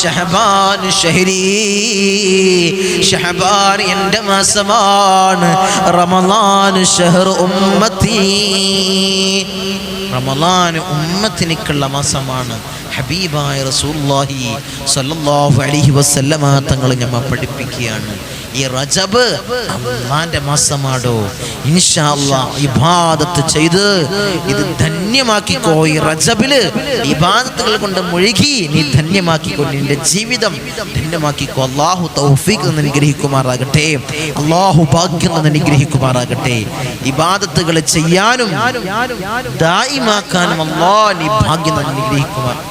ശഅബാൻ ഷഹ്രി, ശഅബാൻ എൻ്റെ മാസമാണ്. റമളാൻ ഷഹ്റു ഉമ്മത്തി, റമളാൻ ഉമ്മത്തിനിക്കുള്ള മാസമാണ്. ഹബീബായ റസൂലുള്ളാഹി സ്വല്ലല്ലാഹു അലൈഹി വസല്ലമ തങ്ങൾ നമ്മെ പഠിപ്പിക്കുകയാണ്, ഈ റജബ് അല്ലാഹുവിന്റെ മാസമാടോ. ഇൻഷാ അല്ലാഹ് ഇബാദത്ത് ചെയ്ത് ഇത് ധന്യമാക്കിക്കോ. ഈ റജബില് ഇബാദത്തുകൾ കൊണ്ട് മുഴുകി നീ ധന്യമാക്കിക്കോ, നിന്റെ ജീവിതം ധന്യമാക്കിക്കോ. അല്ലാഹു തൗഫീഖ് തന്ന് അനുഗ്രഹിക്കുമാറാകട്ടെ, അല്ലാഹു ഭാഗ്യം തന്ന് അനുഗ്രഹിക്കുമാറാകട്ടെ. ഇബാദത്തുകൾ ചെയ്യാനും ദായിമാക്കാനും അല്ലാഹ് നീ ഭാഗ്യം തന്ന്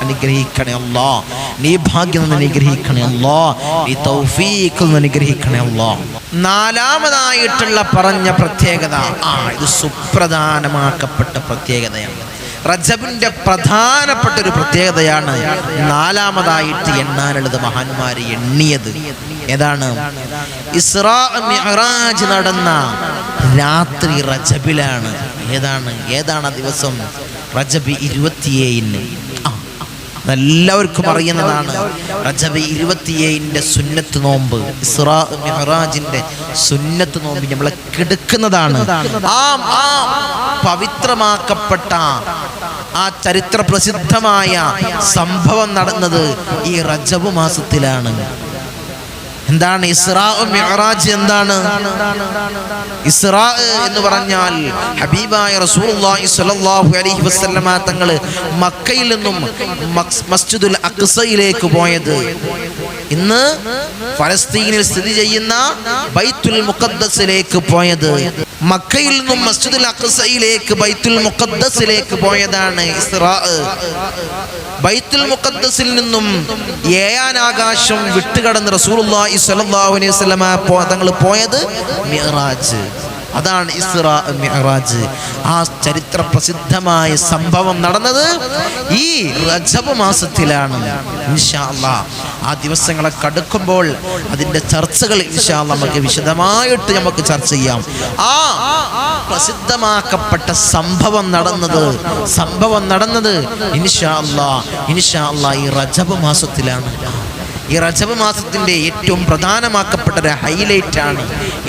അനുഗ്രഹിക്കണേ അല്ലാഹ്, നീ ഭാഗ്യം തന്ന് അനുഗ്രഹിക്കണേ അല്ലാഹ്, നീ തൗഫീഖ് തന്ന് അനുഗ്രഹിക്കണേ അല്ലാഹ്. നാലാമതായിട്ടുള്ള പറഞ്ഞ പ്രത്യേകത, ഇത് സുപ്രധാനമാക്കപ്പെട്ട പ്രത്യേകതയാണ്. റജബിന്റെ പ്രധാനപ്പെട്ട ഒരു പ്രത്യേകതയാണ് നാലാമതായിട്ട് എണ്ണാനുള്ളത്. മഹാന്മാര് എണ്ണിയത് ഏതാണ്? ഇസ്രാ മിഅ്റാജ് നടന്ന രാത്രി റജബിലാണ്. ഏതാണ് ആ ദിവസം? റജബ് 27. എല്ലാവർക്കും അറിയുന്നതാണ്. റജബ് 27 സുന്നത്ത് നോമ്പ്, ഇസ്രാ മിഅ്റാജിന്റെ സുന്നത്ത് നോമ്പ് നമ്മളെ കിടക്കുന്നതാണ്. ആ പവിത്രമാക്കപ്പെട്ട ആ ചരിത്ര പ്രസിദ്ധമായ സംഭവം നടന്നത് ഈ റജബ് മാസത്തിലാണ്. എന്താണ് ഇസ്രാ മിഅ്റാജ്? എന്താണ് ഇസ്രാ എന്ന് പറഞ്ഞാൽ? ഹബീബായ റസൂലുള്ളാഹി സ്വല്ലല്ലാഹു അലൈഹി വസല്ലമ തങ്ങൾ മക്കയിൽ നിന്നും മസ്ജിദുൽ അഖ്സയിലേക്ക് പോയത്, ഇന്ന് ഫലസ്തീനിൽ സ്ഥിതി ചെയ്യുന്ന ബൈത്തുൽ മുഖദ്ദസിലേക്ക് പോയത്, മക്കയിൽ നിന്നും മസ്ജിദുൽ അഖ്സയിലേക്ക് ബൈത്തുൽ മുഖദ്ദസിലേക്ക് പോയതാണ് ഇസ്രാ. ബൈത്തുൽ മുഖദ്ദസിൽ നിന്നും 7 ആകാശം വിട്ടുകടന്ന് റസൂലുള്ളാഹി സ്വല്ലല്ലാഹു അലൈഹി വസല്ലമ തങ്ങൾ പോയത് മിഅ്റാജ്. അതാണ് ഇസ്രാ മിഅ്റാജ്. ആ ചരിത്ര പ്രസിദ്ധമായ സംഭവം നടന്നത് ഈ റജബ് മാസത്തിലാണ്. ഇൻഷാ അല്ലാഹ് ആ ദിവസങ്ങളെ കടക്കുമ്പോൾ അതിൻ്റെ ചർച്ചകൾ ഇൻഷാ അല്ലാഹ് നമുക്ക് വിശദമായിട്ട് നമുക്ക് ചർച്ച ചെയ്യാം. ആ പ്രസിദ്ധമാക്കപ്പെട്ട സംഭവം നടന്നത് ഇൻഷാ അല്ലാഹ് ഈ റജബ് മാസത്തിലാണ്. ഈ റജബ് മാസത്തിന്റെ ഏറ്റവും പ്രധാനമാക്കപ്പെട്ട ഒരു ഹൈലൈറ്റാണ്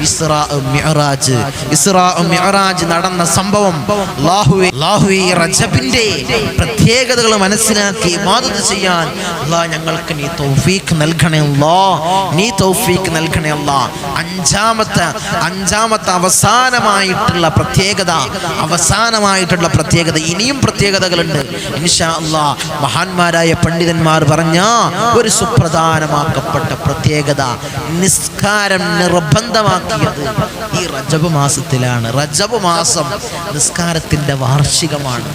ഇസ്രാ മിഅ്റാജ്. ഇസ്രാ മിഅ്റാജ് നടന്ന സംഭവം അല്ലാഹുവേ ഈ റജബിന്റെ പ്രത്യേകതകൾ മനസ്സിലാക്കി ഇബാദത്ത് ചെയ്യാൻ അല്ലാഹ് ഞങ്ങൾക്ക് നീ തൗഫീഖ് നൽകണേ അല്ലാഹ്, നീ തൗഫീഖ് നൽകണേ അല്ലാഹ്. അഞ്ചാമത്തെ അവസാനമായിട്ടുള്ള പ്രത്യേകത ഇനിയും പ്രത്യേകതകളുണ്ട് ഇൻഷാ അല്ലാഹ്. മഹാന്മാരായ പണ്ഡിതന്മാർ പറഞ്ഞ ഒരു സുപ്രധാനമാക്കപ്പെട്ട പ്രത്യേകത, നിസ്കാരം നിർബന്ധമാക്കിയത് ഈ റജബ് മാസത്തിലാണ്. റജബ് മാസം നിസ്കാരത്തിന്റെ വാർഷികമാണ്.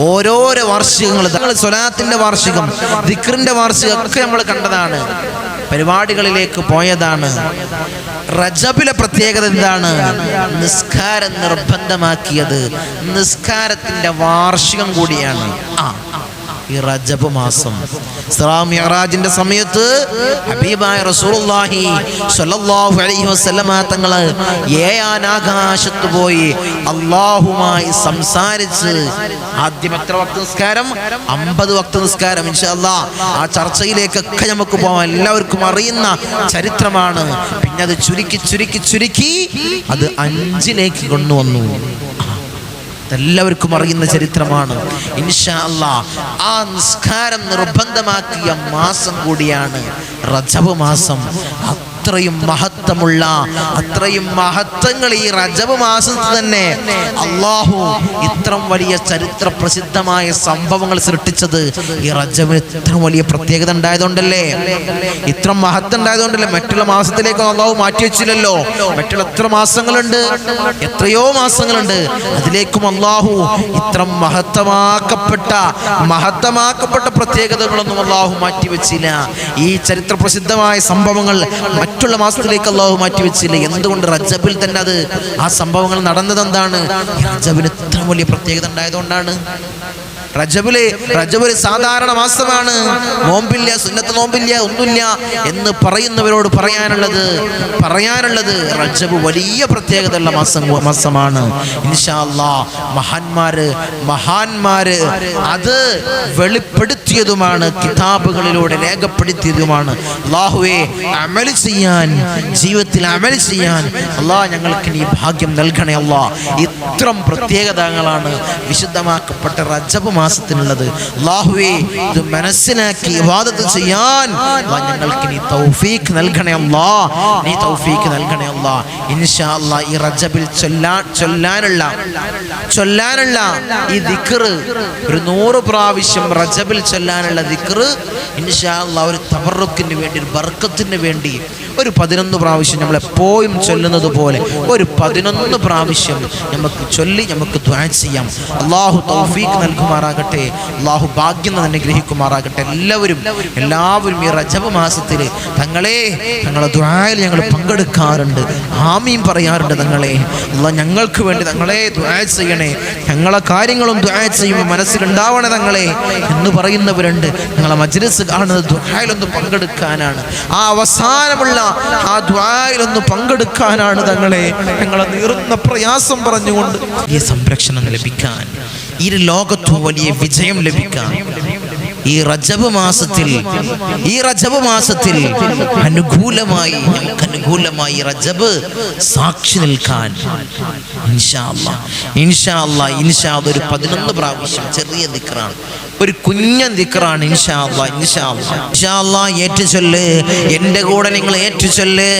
ഓരോരോ വാർഷികങ്ങൾ, സ്വലാത്തിന്റെ വാർഷികം, ദിക്റിന്റെ വാർഷികം ഒക്കെ നമ്മൾ കണ്ടതാണ്, പരിപാടികളിലേക്ക് പോയതാണ്. റജബിലെ പ്രത്യേകത എന്താണ്? നിസ്കാരം നിർബന്ധമാക്കിയത് നിസ്കാരത്തിന്റെ വാർഷികം കൂടിയാണ് ഈ റജബ് മാസം. ഇസ്രാ മിഅ്റാജിന്റെ സമയത്ത് ഹബീബായ റസൂലുള്ളാഹി സ്വല്ലല്ലാഹു അലൈഹി വസല്ലമ തങ്ങൾ 7 ആകാശത്ത് പോയി അല്ലാഹുമായി സംസാരിച്ച്. ആദ്യം എത്ര വക്ത് നിസ്കാരം? 50 വക്ത് നിസ്കാരം. ഇൻഷാ അല്ലാഹ് ആ ചർച്ചയിലേക്കൊക്കെ നമുക്ക് പോകാം. എല്ലാവർക്കും അറിയുന്ന ചരിത്രമാണ്. പിന്നെ അത് ചുരുക്കി അത് 5ലേക്ക് കൊണ്ടുവന്നു. എല്ലാവർക്കും അറിയുന്ന ചരിത്രമാണ്. ഇൻഷാ അല്ലാഹ് ആ നിസ്കാരം നിർബന്ധമാക്കിയ മാസം കൂടിയാണ് റജബ് മാസം. അത്രയും മഹത്വമുള്ള, അത്രയും മഹത്വങ്ങൾ ഈ റജബ് മാസത്തിൽ തന്നെ അല്ലാഹു ഇത്രയും വലിയ ചരിത്ര പ്രസിദ്ധമായ സംഭവങ്ങൾ സൃഷ്ടിച്ചത് ഈ റജബിന് ഇത്ര വലിയ പ്രത്യേകത ഉണ്ടായതുകൊണ്ടല്ലേ, ഇത്ര മഹത്വം ഉണ്ടായതുകൊണ്ടല്ലേ. മറ്റുള്ള മാസത്തിലേക്ക് അല്ലാഹു മാറ്റി വെച്ചില്ലല്ലോ. മറ്റുള്ള എത്ര മാസങ്ങളുണ്ട്, എത്രയോ മാസങ്ങളുണ്ട്. അതിലേക്കും അല്ലാഹു ഇത്ര മഹത്വമാക്കപ്പെട്ട പ്രത്യേകതകളൊന്നും അല്ലാഹു മാറ്റി വെച്ചില്ല. ഈ ചരിത്ര പ്രസിദ്ധമായ സംഭവങ്ങൾ മറ്റുള്ള മാസത്തിലേക്ക് അല്ലാഹു മാറ്റി വെച്ചില്ല. എന്തുകൊണ്ട്? റജബിൽ തന്നെ അത് ആ സംഭവങ്ങൾ നടന്നത് എന്താണ്? റജബിന് ഇത്ര വലിയ പ്രത്യേകത ഉണ്ടായതുകൊണ്ടാണ്. റജബ് സാധാരണ മാസമാണ്, നോമ്പില്ല, സുന്നത്ത് നോമ്പില്ല, ഒന്നുമില്ല എന്ന് പറയുന്നവരോട് പറയാനുള്ളത് റജബ് വലിയ പ്രത്യേകതയുള്ള മാസമാണ്. ഇൻഷാ അല്ലാഹ് മഹാന്മാര് അത് വെളിപ്പെടുത്തിയതുമാണ്, കിതാബുകളിലൂടെ രേഖപ്പെടുത്തിയതുമാണ്. അല്ലാഹുവേ, അമൽ ചെയ്യാൻ, ജീവിതത്തിൽ അമൽ ചെയ്യാൻ അല്ലാഹ് ഞങ്ങൾക്ക് നീ ഭാഗ്യം നൽകണേ അല്ലാഹ്. ഇത്രയും പ്രത്യേകതകളാണ് വിശുദ്ധമാക്കപ്പെട്ട റജബ് മാസത്തിനുള്ളത്. അല്ലാഹുവേ, ഇത് മനസ്സിലാക്കി ഇബാദത്ത് ചെയ്യാൻ ഞങ്ങൾക്ക് നീ തൗഫീഖ് നൽകണേ അല്ലാഹ്, നീ തൗഫീഖ് നൽകണേ അല്ലാഹ്. ഇൻഷാ അല്ലാഹ് ഈ റജബിൽ ചൊല്ലാനുള്ള ഈ ദിക്ർ ഒരു 100 പ്രാവശ്യം റജബിൽ ചൊല്ലാനുള്ള ദിക്ർ ഇൻഷാ അല്ലാഹ് ഒരു തബറുക്കിന് വേണ്ടി, ഒരു ബർക്കത്തിന് വേണ്ടി ഒരു 11 പ്രാവശ്യം നമ്മൾ എപ്പോഴും ചൊല്ലുന്നത് പോലെ ഒരു 11 പ്രാവശ്യം നമുക്ക് ചൊല്ലി നമുക്ക് ദുആ ചെയ്യാം. അല്ലാഹു തൗഫീഖ് നൽകുമാറാകട്ടെ, അല്ലാഹു ഭാഗ്യം അനുഗ്രഹിക്കുമാറാകട്ടെ. എല്ലാവരും ഈ റജബ് മാസത്തിൽ ഞങ്ങളെ ദുആയിൽ ഞങ്ങൾ പങ്കെടുക്കാറുണ്ട്, ആമീൻ പറയാറുണ്ട്. അല്ലാഹ് ഞങ്ങൾക്ക് വേണ്ടി ദുആ ചെയ്യണേ, ഞങ്ങളെ കാര്യങ്ങളും ദുആ ചെയ്യുമ്പോൾ മനസ്സിലുണ്ടാവണേ എന്ന് പറയുന്നവരുണ്ട്. ഞങ്ങളെ മജ്ലിസ് കാണുന്നത് ദുആയിലൊന്ന് പങ്കെടുക്കാനാണ്, ആ അവസാനമുള്ള ആ ദുആയിലൊന്ന് പങ്കെടുക്കാനാണ്. ഞങ്ങളെ നീറുന്ന പ്രയാസം പറഞ്ഞുകൊണ്ട് ഈ സംരക്ഷണം ലഭിക്കാൻ, ഈ ലോകത്തു വലിയ വിജയം ലഭിക്കാൻ ഈ റജബ് മാസത്തിൽ അനുകൂലമായി റജബ് സാക്ഷി നിൽക്കാൻ ഇൻഷാ അല്ലാഹ് ഒരു 11 പ്രാവശ്യം ചെറിയ ദിക്റാണ്, ഒരു കുഞ്ഞൻ ദിക്റാണ്. ഇൻഷാ അല്ലാഹ് ഏറ്റുചൊല്ല്, എൻ്റെ കൂടെ നിങ്ങൾ ഏറ്റുചൊല്ല്.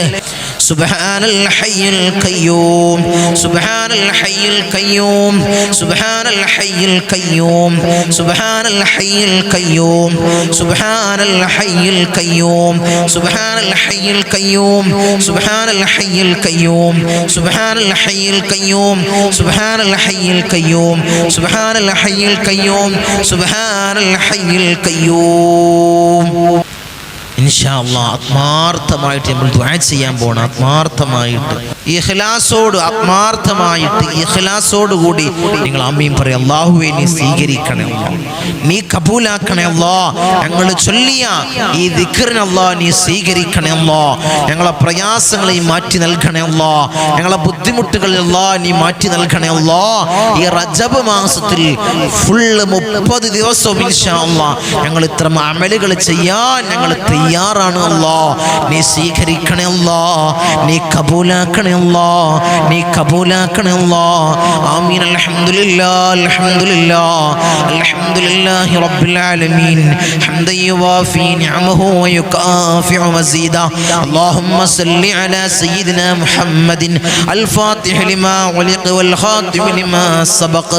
സുബ്ഹാനൽ ഹയ്യിൽ ഖയ്യൂം, സുബ്ഹാനൽ ഹയ്യിൽ ഖയ്യൂം, സുബ്ഹാനൽ ഹയ്യിൽ ഖയ്യൂം, സുബ്ഹാനൽ ഹയ്യിൽ ഖയ്യൂം, സുബ്ഹാനൽ ഹയ്യിൽ ഖയ്യൂം, സുബ്ഹാനൽ ഹയ്യിൽ ഖയ്യൂം, സുബ്ഹാനൽ ഹയ്യിൽ ഖയ്യൂം, സുബ്ഹാനൽ ഹയ്യിൽ ഖയ്യൂം, സുബ്ഹാനൽ ഹയ്യിൽ ഖയ്യൂം, സുബ്ഹാനൽ ഹയ്യിൽ ഖയ്യൂം, സുബ്ഹാനൽ ഹയ്യിൽ ഖയ്യൂം. ഇൻഷാ അല്ലാഹ് ആത്മാർത്ഥമായിട്ട് നമ്മൾ ദുആ ചെയ്യാൻ പോകണം. ഇഖ്ലാസോട് കൂടി നിങ്ങൾ ആമീൻ പറയും. അല്ലാഹുവേ, നീ സ്വീകരിക്കണേ അല്ലാഹ്, നീ കബൂലാക്കണേ അല്ലാഹ്. ഞങ്ങൾ ചൊല്ലിയ ഈ ദിക്റിനെ അല്ലാഹ് നീ സ്വീകരിക്കണേ അല്ലാഹ്. ഞങ്ങളെ പ്രയാസങ്ങളെ മാറ്റി നൽകണേ അല്ലാഹ്, ഞങ്ങളെ ബുദ്ധിമുട്ടുകൾ അല്ലാഹ് നീ മാറ്റി നൽകണേ അല്ലാഹ്. ഈ റജബ് മാസത്തിൽ ഫുള്ള് 30 ദിവസവും ഇൻഷാ അല്ലാഹ് ഞങ്ങൾ ഇത്തരം അമലുകൾ ചെയ്യാൻ ഞങ്ങൾ തയ്യാറാണ്. അല്ലാഹ് നീ സ്വീകരിക്കണേ അല്ലാഹ്, നീ കബൂലാക്കണേ അല്ലാഹ്, നീ കബൂലാക്കണേ അല്ലാഹ്. ആമീൻ. അൽഹംദുലില്ലാഹി റബ്ബിൽ ആലമീൻ ഹംദൻ യുവാഫി നിഅമഹു വയുകാഫിഉ മസീദ. അല്ലാഹുമ്മ സല്ലി അലാ സയ്യിദിനാ മുഹമ്മദിൻ അൽ ഫാത്തിഹി ലിമാ ഉലിഖ വൽ ഖാതിമി ലിമാ സബഖ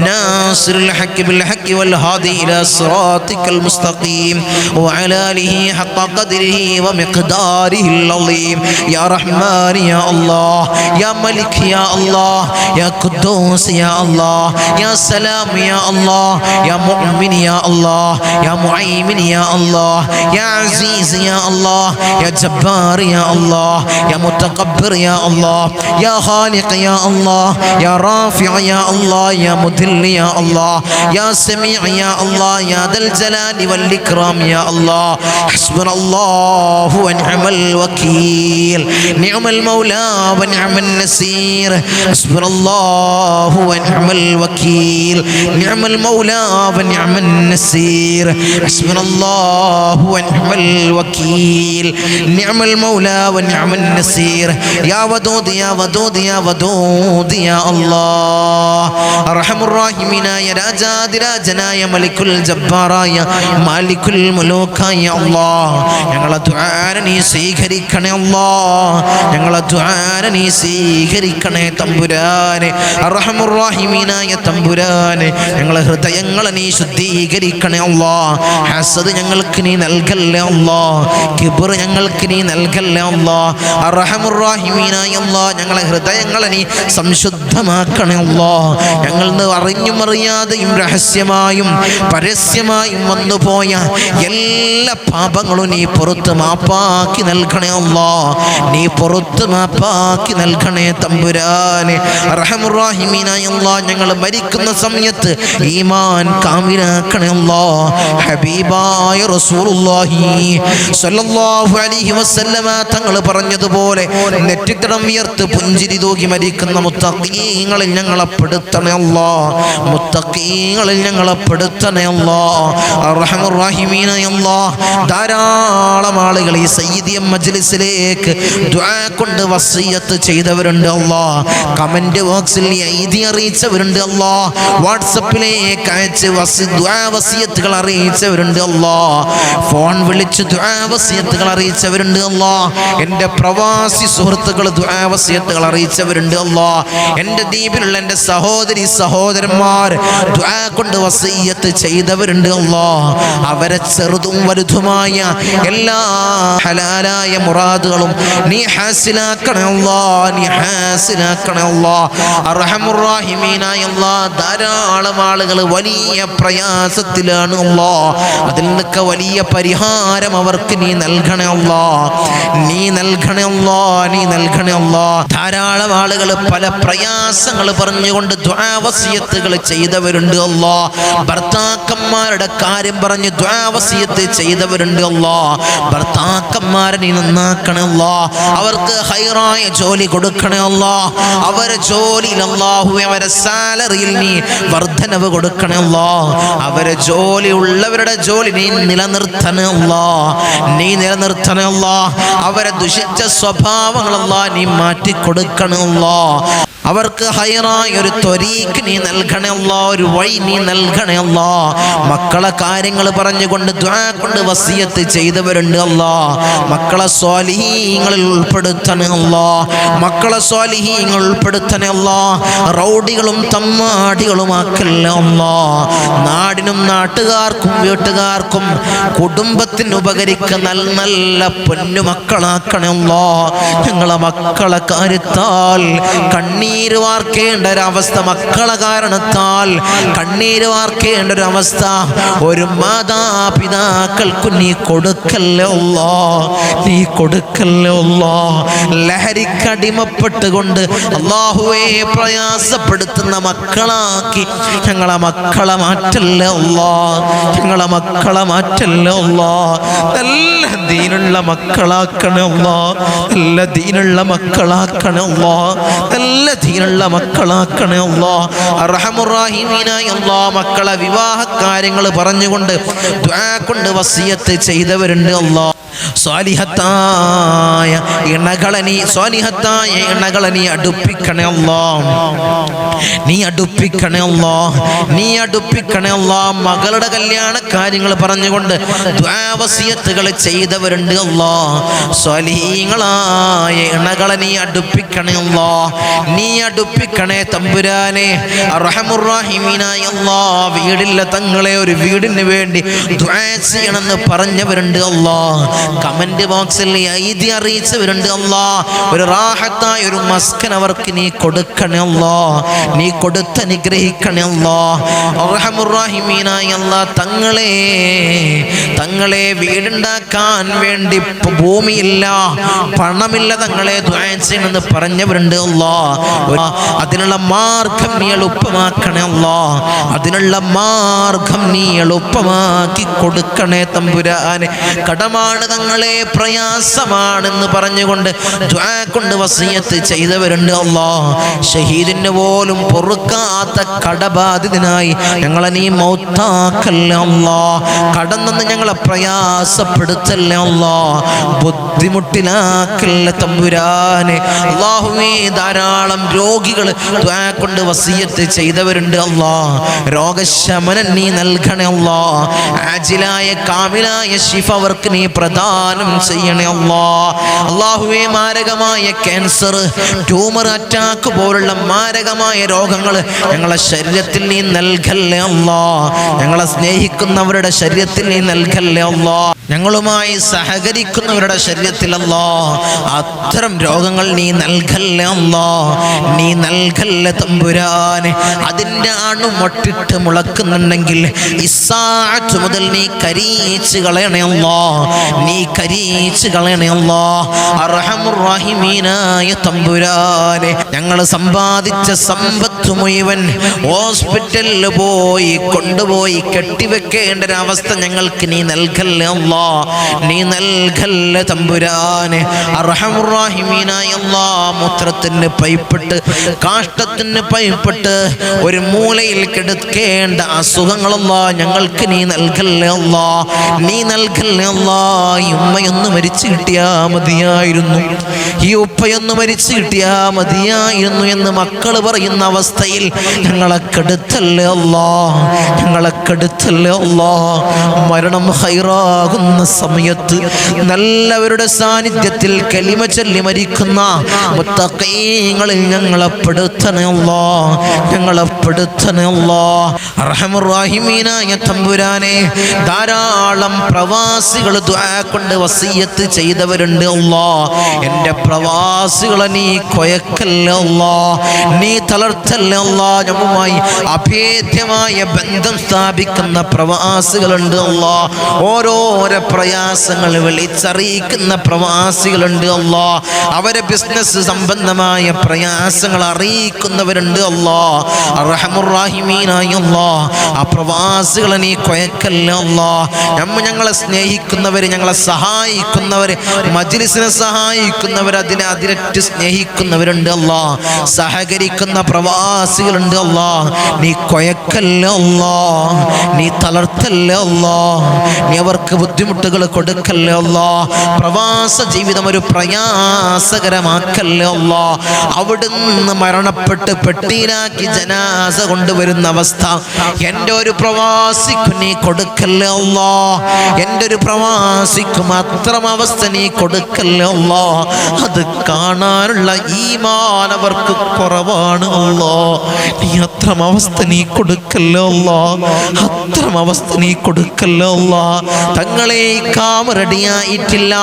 നാസിറുൽ ഹഖ് ബിൽ ഹഖ് വൽ ഹാദി ഇലാ സിറാത്തിക്കൽ മുസ്തഖീം വഅലാ ആലിഹി ഹഖ ഖദ്രിഹി വമിഖ്ദാരിഹി അൽ-അളീം. യാ റഹ്മാൻ യാ അല്ലാഹ്, യാ മലിക് യാ അല്ലാഹ്, യാ ഖുദ്ദൂസ് യാ അല്ലാഹ്, യാ സലാം യാ അല്ലാഹ്, യാ മുഅ്മിൻ യാ അല്ലാഹ്, യാ മുഅയ്മിൻ യാ അല്ലാഹ്, യാ അസീസ് യാ അല്ലാഹ്, യാ ജബ്ബാർ യാ അല്ലാഹ്, യാ മുതകബ്ബിർ യാ അല്ലാഹ്, യാ ഖാലിഖ് യാ അല്ലാഹ്, യാ റാഫിഅ യാ അല്ലാഹ്, യാ മുദിൽ യാ അല്ലാഹ്, യാ സമീഅ യാ അല്ലാഹ്, യാ ദൽ ജലാലി വൽ ഇക്റാം യാ അല്ലാഹ്. ഹസ്ബുനല്ലാഹു വനിഅമൽ വകീൽ, നിഅമൽ മൗലാ വനിഅമൻ നസീർ. ഹസ്ബുനല്ലാഹു വനിഅമൽ വകീൽ, നിഅമൽ മൗലാ വനിഅമൻ നസീർ. ഹസ്ബുനല്ലാഹു വനിഅമൽ വകീൽ, നിഅമൽ മൗലാ വനിഅമൻ നസീർ. യാ വദൂദ് യാ വദൂദ് യാ വദൂദ് യാ അല്ലാഹ്. അർഹമുർ റഹീമീനായ രാജാതിരാജനായ മലിക്കുൽ ജബ്ബാറായ മാലിക്കുൽ മുലൂക്കായ അല്ലാഹ്, ഞങ്ങളെ ദുആനെ നീ സ്വീകരിക്കണേ അല്ലാഹ്, ഞങ്ങളെ ദുആനെ നീ സ്വീകരിക്കണേ തമ്പുരാനെ. അർഹമുർ റഹീമീനായ തമ്പുരാനെ, ഞങ്ങളെ ഹൃദയങ്ങളെ നീ ശുദ്ധീകരിക്കണേ അല്ലാഹ്. ഹസദ് ഞങ്ങൾക്ക് നീ നൽകല്ലേ അല്ലാഹ്, കിബ്ർ ഞങ്ങൾക്ക് നീ നൽകല്ലേ അല്ലാഹ്. അർഹമുർ റഹീമീനായ അല്ലാഹ്, ഞങ്ങളെ ഹൃദയങ്ങളെ നീ സംശുദ്ധമാക്കണേ അല്ലാഹ്. ഞങ്ങൾ അറിഞ്ഞും അറിയാതെയും രഹസ്യമായും പരസ്യമായും വന്നുപോയ എല്ലാ പാപങ്ങളും നീ പുറത്ത് മാപ്പാക്കി നൽകണേ അല്ലാഹ്, നീ പുറത്ത് മാപ്പാക്കി എളുപ്പമാക്കി നൽകണേ തമ്പുരാനെ. അർഹമുർ റഹീമീനായ അല്ലാഹ് ഞങ്ങൾ മരിക്കുന്ന സമയത്ത് ഈമാൻ കാമിലാക്കണേ അല്ലാഹ്. ഹബീബായ റസൂലുള്ളാഹി സ്വല്ലല്ലാഹു അലൈഹി വസല്ലമ തങ്ങൾ പറഞ്ഞതുപോലെ നെറ്റിത്തടം ഉയർത്ത് പുഞ്ചിരി തൂകി മരിക്കുന്ന മുത്തഖീങ്ങളിൽ ഞങ്ങളെ പെടുത്തണേ അല്ലാഹ്. മുത്തഖീങ്ങളിൽ ഞങ്ങളെ പെടുത്തണേ അല്ലാഹ്. അർഹമുർ റഹീമീനായ അല്ലാഹ് ധാരാളം ആളുകൾ ഈ സയ്യിദിയ മജ്ലിസിലേക്ക് ദുആ കൊണ്ട് വസിയത്ത് ചെയ്തവരുണ്ട് അല്ലാഹ്. കമന്റ് ബോക്സിൽ ഐദി അറിയിച്ചവരുണ്ട് അല്ലാഹ്. വാട്സാപ്പിലേക്ക് അയച്ച് ദുആ വസിയത്തുകൾ അറിയിച്ചവരുണ്ട് അല്ലാഹ്. ഫോൺ വിളിച്ച് ദുആ വസിയത്തുകൾ അറിയിച്ചവരുണ്ട് അല്ലാഹ്. എൻ്റെ പ്രവാസി സുഹൃത്തുക്കൾ ദുആ വസിയത്തുകൾ അറിയിച്ചവരുണ്ട് അല്ലാഹ്. എൻ്റെ ദ്വീപിലുള്ള എൻ്റെ സഹോദരി സഹോദരന്മാർ ദുആ കൊണ്ട് വസിയത്ത് ചെയ്തവരുണ്ട് അല്ലാഹ്. അവരെ ചെറുതും വലുതുമായ എല്ലാ ഹലാലായ മുറാദുകളും നീ ഹാസിലാക്കണേ അല്ലാഹ്. നീ ഹാസിലാക്കണേ അല്ലാഹ്. അർഹമുർ റഹീമീനായ അല്ലാഹ് ധാരാളം ആളുകൾ വലിയ പ്രയാസത്തിലാണ് അല്ലാഹ്. അതിൽ നിന്നൊക്കെ വലിയ പരിഹാരം അവർക്ക് നീ നൽകണേ അല്ലാഹ്. നീ നൽകണേ അല്ലാഹ്. നീ നൽകണേ അല്ലാഹ്. ധാരാളം ആളുകൾ പല പ്രയാസങ്ങൾ പറഞ്ഞുകൊണ്ട് ദുആ വസിയത്തുകൾ ചെയ്തവരുണ്ട് അല്ലാഹ്. ഭർത്താക്കന്മാരുടെ കാര്യം പറഞ്ഞ് ദുആ വസിയത്ത് ചെയ്തവരുണ്ട് അല്ലാഹ്. ഭർത്താക്കന്മാരെ നീ നന്നാക്കണേ അല്ലാഹ്. അവർക്ക് ഹൈറായ ജോലി കൊടുക്കണേ അല്ലാഹ്. അവരെ ജോലിയിൽ അല്ലാഹുവേ അവരെ സാലറിയിൽ നീ വർധനവ് കൊടുക്കണേ അല്ലാഹ്. അവരെ ജോലി ഉള്ളവരുടെ ജോലി നീ നിലനിർത്തണേ അല്ലാഹ്. നീ നിലനിർത്തണേ അല്ലാഹ്. അവരെ ദുഷിച്ച സ്വഭാവങ്ങൾ അല്ലാഹ് നീ മാറ്റിക്കൊടുക്കണേ അല്ലാഹ്. അവർക്ക് ഹൈറായ ഒരു ത്വരീക്ക് നീ നൽകണേ അല്ലാഹ്. ഒരു വഴി നീ നൽകണേ അല്ലാഹ്. മക്കളെ കാര്യങ്ങൾ പറഞ്ഞുകൊണ്ട് ദുആ കൊണ്ട് വസിയത്ത് ചെയ്തവരുണ്ട് അല്ലാഹ്. മക്കളെ സ്വാലിഹീങ്ങളിൽ ഉൾപ്പെടുത്തണേ അല്ലാഹ്. മക്കളെ സ്വാലിഹീങ്ങൾ ഉൾപ്പെടുത്തണേ അല്ലാഹ്. റൗഡികളും തമ്മാടികളും ആക്കല്ലേ അല്ലാഹ്. നാടിനും നാട്ടുകാർക്കും വീട്ടുകാർക്കും കുടുംബത്തിന് ഉപകരിക്കുന്ന നല്ല നല്ല പൊന്നുമക്കളാക്കണേ അല്ലാഹ്. ഞങ്ങളെ മക്കളെ കാര്യത്താൽ കണ്ണീര് വാർക്കേണ്ട ഒരവസ്ഥ, മക്കളെ കാരണത്താൽ കണ്ണീര് വാർക്കേണ്ട ഒരവസ്ഥ ഒരു മാതാപിതാക്കൾക്കു നീ കൊടുക്കല്ലേ അല്ലാഹ്. നീ കൊടുക്കല്ലേ അല്ലാഹ്. ലഹരിക്കടിമപ്പെട്ടുകൊണ്ട് അല്ലാഹുവേ പ്രയാസപ്പെടുത്തുന്ന മക്കളാക്കി ഞങ്ങളെ മക്കളെ മാറ്റല്ലേ അല്ലാഹ്. ഞങ്ങളെ മക്കളെ മാറ്റല്ലേ അല്ലാഹ്. നല്ല ദീനുള്ള മക്കളാക്കണേ അല്ലാഹ്. നല്ല ദീനുള്ള മക്കളാക്കണേ അല്ലാഹ്. നല്ല ദീനുള്ള മക്കളാക്കണേ അല്ലാഹ്. അർഹമുർ റഹീമീനായ അല്ലാഹ് മക്കളെ വിവാഹ കാര്യങ്ങൾ പറഞ്ഞുകൊണ്ട് ദുആ കൊണ്ട് വസിയത്ത് ചെയ്തവരുണ്ട് അല്ലാഹ്. സ്വാലിഹത്തായ ഇണകളെ നീ അടുപ്പിക്കണേ അല്ലാഹ്. നീ അടുപ്പിക്കണേ അല്ലാഹ്. നീ അടുപ്പിക്കണേ അല്ലാഹ്. മകളുടെ കല്യാണ കാര്യങ്ങൾ പറഞ്ഞുകൊണ്ട് ദുആ വസിയത്തുകൾ ചെയ്തവരുണ്ട് അല്ലാഹ്. സ്വാലിഹീങ്ങളായ ഇണകളെ നീ അടുപ്പിക്കണേ അല്ലാഹ്. നീ അടുപ്പിക്കണേ തമ്പുരാനെ. അർഹമുർ റഹീമീനായ അല്ലാഹ് വീടില്ല തങ്ങളെ ഒരു വീടിന് വേണ്ടി ദുആ ചെയ്യണമെന്ന് പറഞ്ഞവരുണ്ട് അല്ലാഹ്. കമന്റ് ബോക്സിൽ ഐദി അറിയിച്ചവരുണ്ട് അല്ലാഹ്. ഒരു റാഹത്തായ ഒരു മസ്കൻ അവർക്ക് നീ കൊടുക്കണേ അല്ലാഹ്. നീ കൊടുത്ത് അനുഗ്രഹിക്കണേ അല്ലാഹ്. അർഹമുർ റഹീമീനായ അല്ലാഹ് തങ്ങളെ വീടുണ്ടാക്കാൻ വേണ്ടി ഭൂമിയില്ല, പണമില്ല, തങ്ങളെ ദുആ ചെയ്യണമെന്ന് പറഞ്ഞവരുണ്ട് അല്ലാഹ്. അതിനുള്ള മാർഗം നീ എളുപ്പമാക്കണേ അല്ലാഹ്. അതിനുള്ള മാർഗം നീ എളുപ്പമാക്കി കൊടുക്കണേ തമ്പുരാനെ. കടമാണ് തങ്ങളെ, പ്രയാസമാണെന്ന് പറഞ്ഞുകൊണ്ട് ദുആ കൊണ്ട് വസിയത്ത് ചെയ്തവരുണ്ട് അല്ലാഹ്. ഷഹീദിന് പോലും പൊറുക്കാത്ത കടബാധിതനായി ഞങ്ങളെ നീ മൗത്താക്കല്ലേ അല്ലാഹ്. കടന്നെന്ന് ഞങ്ങളെ പ്രയാസപ്പെടുത്തല്ലേ അല്ലാഹ്. ബുദ്ധിമുട്ടിലാക്കല്ലേ തമ്പുരാനെ. അല്ലാഹുവേ ധാരാളം രോഗികൾ ദുആ കൊണ്ട് വസിയത്ത് ചെയ്തവരുണ്ട് അല്ലാഹ്. രോഗശമനം നീ നൽകണേ അല്ലാഹ്. ആജിലായ കാമിലായ ശിഫ അവർക്ക് നീ പ്രദാനം ചെയ്യണേ അല്ലാഹ്. അല്ലാഹുവേ മാരകമായ ക്യാൻസർ, ട്യൂമർ, അറ്റാക്ക് പോലുള്ള മാരകമായ രോഗങ്ങൾ ഞങ്ങളെ ശരീരത്തിൽ നീ നൽകല്ലേ അല്ലാഹ്. ഞങ്ങളെ സ്നേഹിക്കുന്നവരുടെ ശരീരത്തിൽ നീ നൽകല്ലേ അല്ലാഹ്. ഞങ്ങളുമായി സഹകരിക്കുന്നവരുടെ ശരീരത്തിൽ അല്ലാഹ് അത്തരം രോഗങ്ങൾ നീ നൽകല്ലേ അല്ലാഹ്. നീ നൽകല്ലേ തമ്പുരാനെ. അതിൻ്റെ അണുമൊട്ടിട്ട് മുളക്കുന്നുണ്ടെങ്കിൽ ഇസ്സാഅത്ത് മുതൽ നീ കരിയിച്ച് കളയണേ അല്ലാഹ്. നീ നീ കരിയിച്ച് കളയണേ അല്ലാഹ്. അർഹമുർ റഹീമീനായ തമ്പുരാനെ, ഞങ്ങൾ സമ്പാദിച്ച സമ്പത്ത് മുഴുവൻ ഹോസ്പിറ്റലിൽ പോയി കൊണ്ടുപോയി കെട്ടിവെക്കേണ്ട ഒരവസ്ഥ ഞങ്ങൾക്ക് നീ നൽകല്ലേ അല്ലാഹ്, നീ നൽകല്ലേ തമ്പുരാനെ. അർഹമുർ റഹീമീനായ അല്ലാഹ്, മൂത്രത്തിന് പൈപ്പിട്ട് കാഷ്ടത്തിന് പൈപ്പിട്ട് ഒരു മൂലയിൽ കിടക്കേണ്ട അസുഖങ്ങളല്ലാഹ് ഞങ്ങൾക്ക് നീ നൽകല്ലേ അല്ലാഹ്, നീ നൽകല്ലേ അല്ലാഹ്. ഈ ഉമ്മയൊന്ന് മരിച്ചു കിട്ടിയാ മതിയായിരുന്നു, ഈ ഉപ്പയൊന്ന് മരിച്ചു കിട്ടിയാ മതിയായിരുന്നു എന്ന് മക്കൾ പറയുന്ന അവസ്ഥയിൽ ഞങ്ങളെ കെടുത്തല്ലേ അല്ലാഹ്, ഞങ്ങളെ കെടുത്തല്ലേ അല്ലാഹ്. മരണം ഹൈറാകുന്ന സമയത്ത് നല്ലവരുടെ സാന്നിധ്യത്തിൽ കലിമ ചൊല്ലി മരിക്കുന്ന മുത്തഖീങ്ങളിൽ ഞങ്ങളെ പെടുത്തണേ അല്ലാഹ്, ഞങ്ങളെ പെടുത്തണേ അല്ലാഹ്. അർഹമുർ റഹീമീനായ തമ്പുരാനെ, ധാരാളം പ്രവാസികൾ ദുആ കൊണ്ട് വസിയത്ത് ചെയ്തവരുണ്ട് അല്ലാഹ്. എൻ്റെ പ്രവാസികളെ നീ കൊയക്കല്ലേ അല്ലാഹ്, നീ തളർത്തല്ലേ അല്ലാഹ്. ഞമ്മുമായി അഭേദ്യമായ ബന്ധം സ്ഥാപിക്കുന്ന പ്രവാസികളുണ്ട് അല്ലാഹ്. ഓരോരോ പ്രയാസങ്ങൾ വിളിച്ചറിയിക്കുന്ന പ്രവാസികളുണ്ട് അല്ലാഹ്. അവരെ ബിസിനസ് സംബന്ധമായ പ്രയാസങ്ങൾ അറിയിക്കുന്നവരുണ്ട് അല്ലാഹ്. അർഹമുർ റഹീമീനായ അല്ലാഹ്, ആ പ്രവാസികളെ നീ കൊയക്കല്ലേ അല്ലാഹ്. ഞങ്ങളെ സ്നേഹിക്കുന്നവർ, ഞങ്ങളെ സഹായിക്കുന്നവർ, മജ്ലിസിനെ സഹായിക്കുന്നവർ, അതിരറ്റ് സ്നേഹിക്കുന്നവരുണ്ട് അല്ലാഹ്. സഹകരിക്കുന്ന പ്രവാസികളുണ്ട് അല്ലാഹ്. നീ കൊയക്കല്ലേ അല്ലാഹ്, നീ തളർത്തല്ലേ അല്ലാഹ്, നീ അവർക്ക് ബുദ്ധിമുട്ടുകൾ കൊടുക്കല്ലേ അല്ലാഹ്. പ്രവാസ ജീവിതം ഒരു പ്രയാസകരമാക്കല്ലേ അല്ലാഹ്. അവിടുന്ന് മരണപ്പെട്ട് പെട്ടിയിലാക്കി ജനാസ കൊണ്ടുവരുന്ന അവസ്ഥ എൻ്റെ ഒരു പ്രവാസിക്കും നീ കൊടുക്കല്ലേ അല്ലാഹ്, എൻ്റെ ഒരു പ്രവാസിക്കും അത്തരം അവസ്ഥ നീ കൊടുക്കല്ലേ അല്ലാഹ്. അത് കാണാനുള്ള ഈമാൻ അവർക്ക് കുറവാണ് അല്ലാഹ്. നീ അത്തരം അവസ്ഥ നീ കൊടുക്കല്ലേ അല്ലാഹ്, അത്തരം അവസ്ഥ നീ കൊടുക്കല്ലേ അല്ലാഹ്. തങ്ങളെ കാമറടിയായിട്ടില്ല,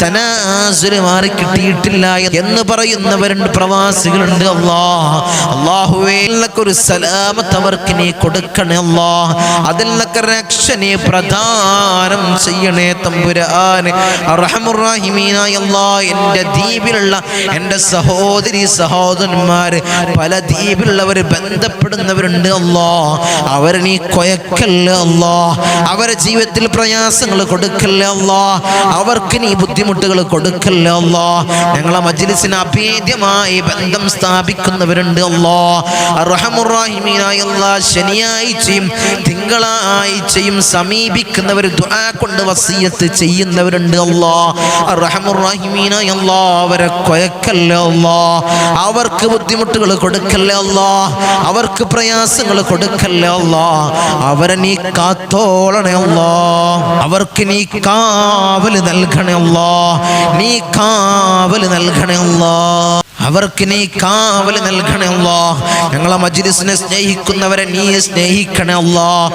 തനാസുര മാറി കിട്ടിയിട്ടില്ല എന്ന് പറയുന്നവരുണ്ട്, പ്രവാസികളുണ്ട് അല്ലാഹ്. അല്ലാഹുവേ, ഒരു സലാമത്ത് അവർക്ക് നീ കൊടുക്കണേ അല്ലാഹ്. അതിൽ നിന്നൊക്കെ രക്ഷ നീ പ്രദാനം ചെയ്യണേ തമ്പുരാനെ. അർഹമുർ റഹീമീനായ അല്ലാഹ്, എൻ്റെ ദ്വീപിലുള്ള എൻ്റെ സഹോദരി സഹോദരന്മാർ, പല ദ്വീപിലുള്ളവർ ബന്ധപ്പെടുന്നവരുണ്ട് അല്ലാഹ്. അവർ നീ കൊയക്കല്ലേ അല്ലാഹ്, അവരെ ജീവിതത്തിൽ പ്രയാസങ്ങൾ കൊടുക്കല്ലേ അല്ലാഹ്, അവർക്ക് നീ ബുദ്ധിമുട്ടുകൾ കൊടുക്കല്ലേ അല്ലാഹ്. ഞങ്ങളെ മജ്ലിസിന് അഭേദ്യമായി ബന്ധം സ്ഥാപിക്കുന്നവരുണ്ട് അല്ലാഹ്. അർഹമുർ റഹീമീനായ അല്ലാഹ്, ശനിയാഴ്ചയും തിങ്കളാഴ്ചയും സമീപിക്കുന്നവർ ദുആ കൊണ്ട് വസിയത്ത് ചെയ്യുന്നവരുണ്ട് അല്ലാഹ്. അർഹമുർ റഹീമീനായ അല്ലാഹ്, അവരെ കൊയക്കല്ലേ അല്ലാഹ്, അവർക്ക് ബുദ്ധിമുട്ടുകൾ കൊടുക്കല്ലേ അല്ലാഹ്, അവർക്ക് പ്രയാസങ്ങൾ കൊടുക്കല്ലേ അല്ലാഹ്. അവരെ നീ കാത്തോളണേ അല്ലാഹ്, അവർക്ക് നീ കാവൽ നൽകണേ അല്ലാഹ്, നീ കാവൽ നൽകണേ അല്ലാഹ്, അവർക്ക് നീ കാവൽ നൽകണേ അല്ലാഹ്. ഞങ്ങളെ മജ്ലിസിനെ സ്നേഹിക്കുന്നവരെ നീ സ്നേഹിക്കണേ അല്ലാഹ്,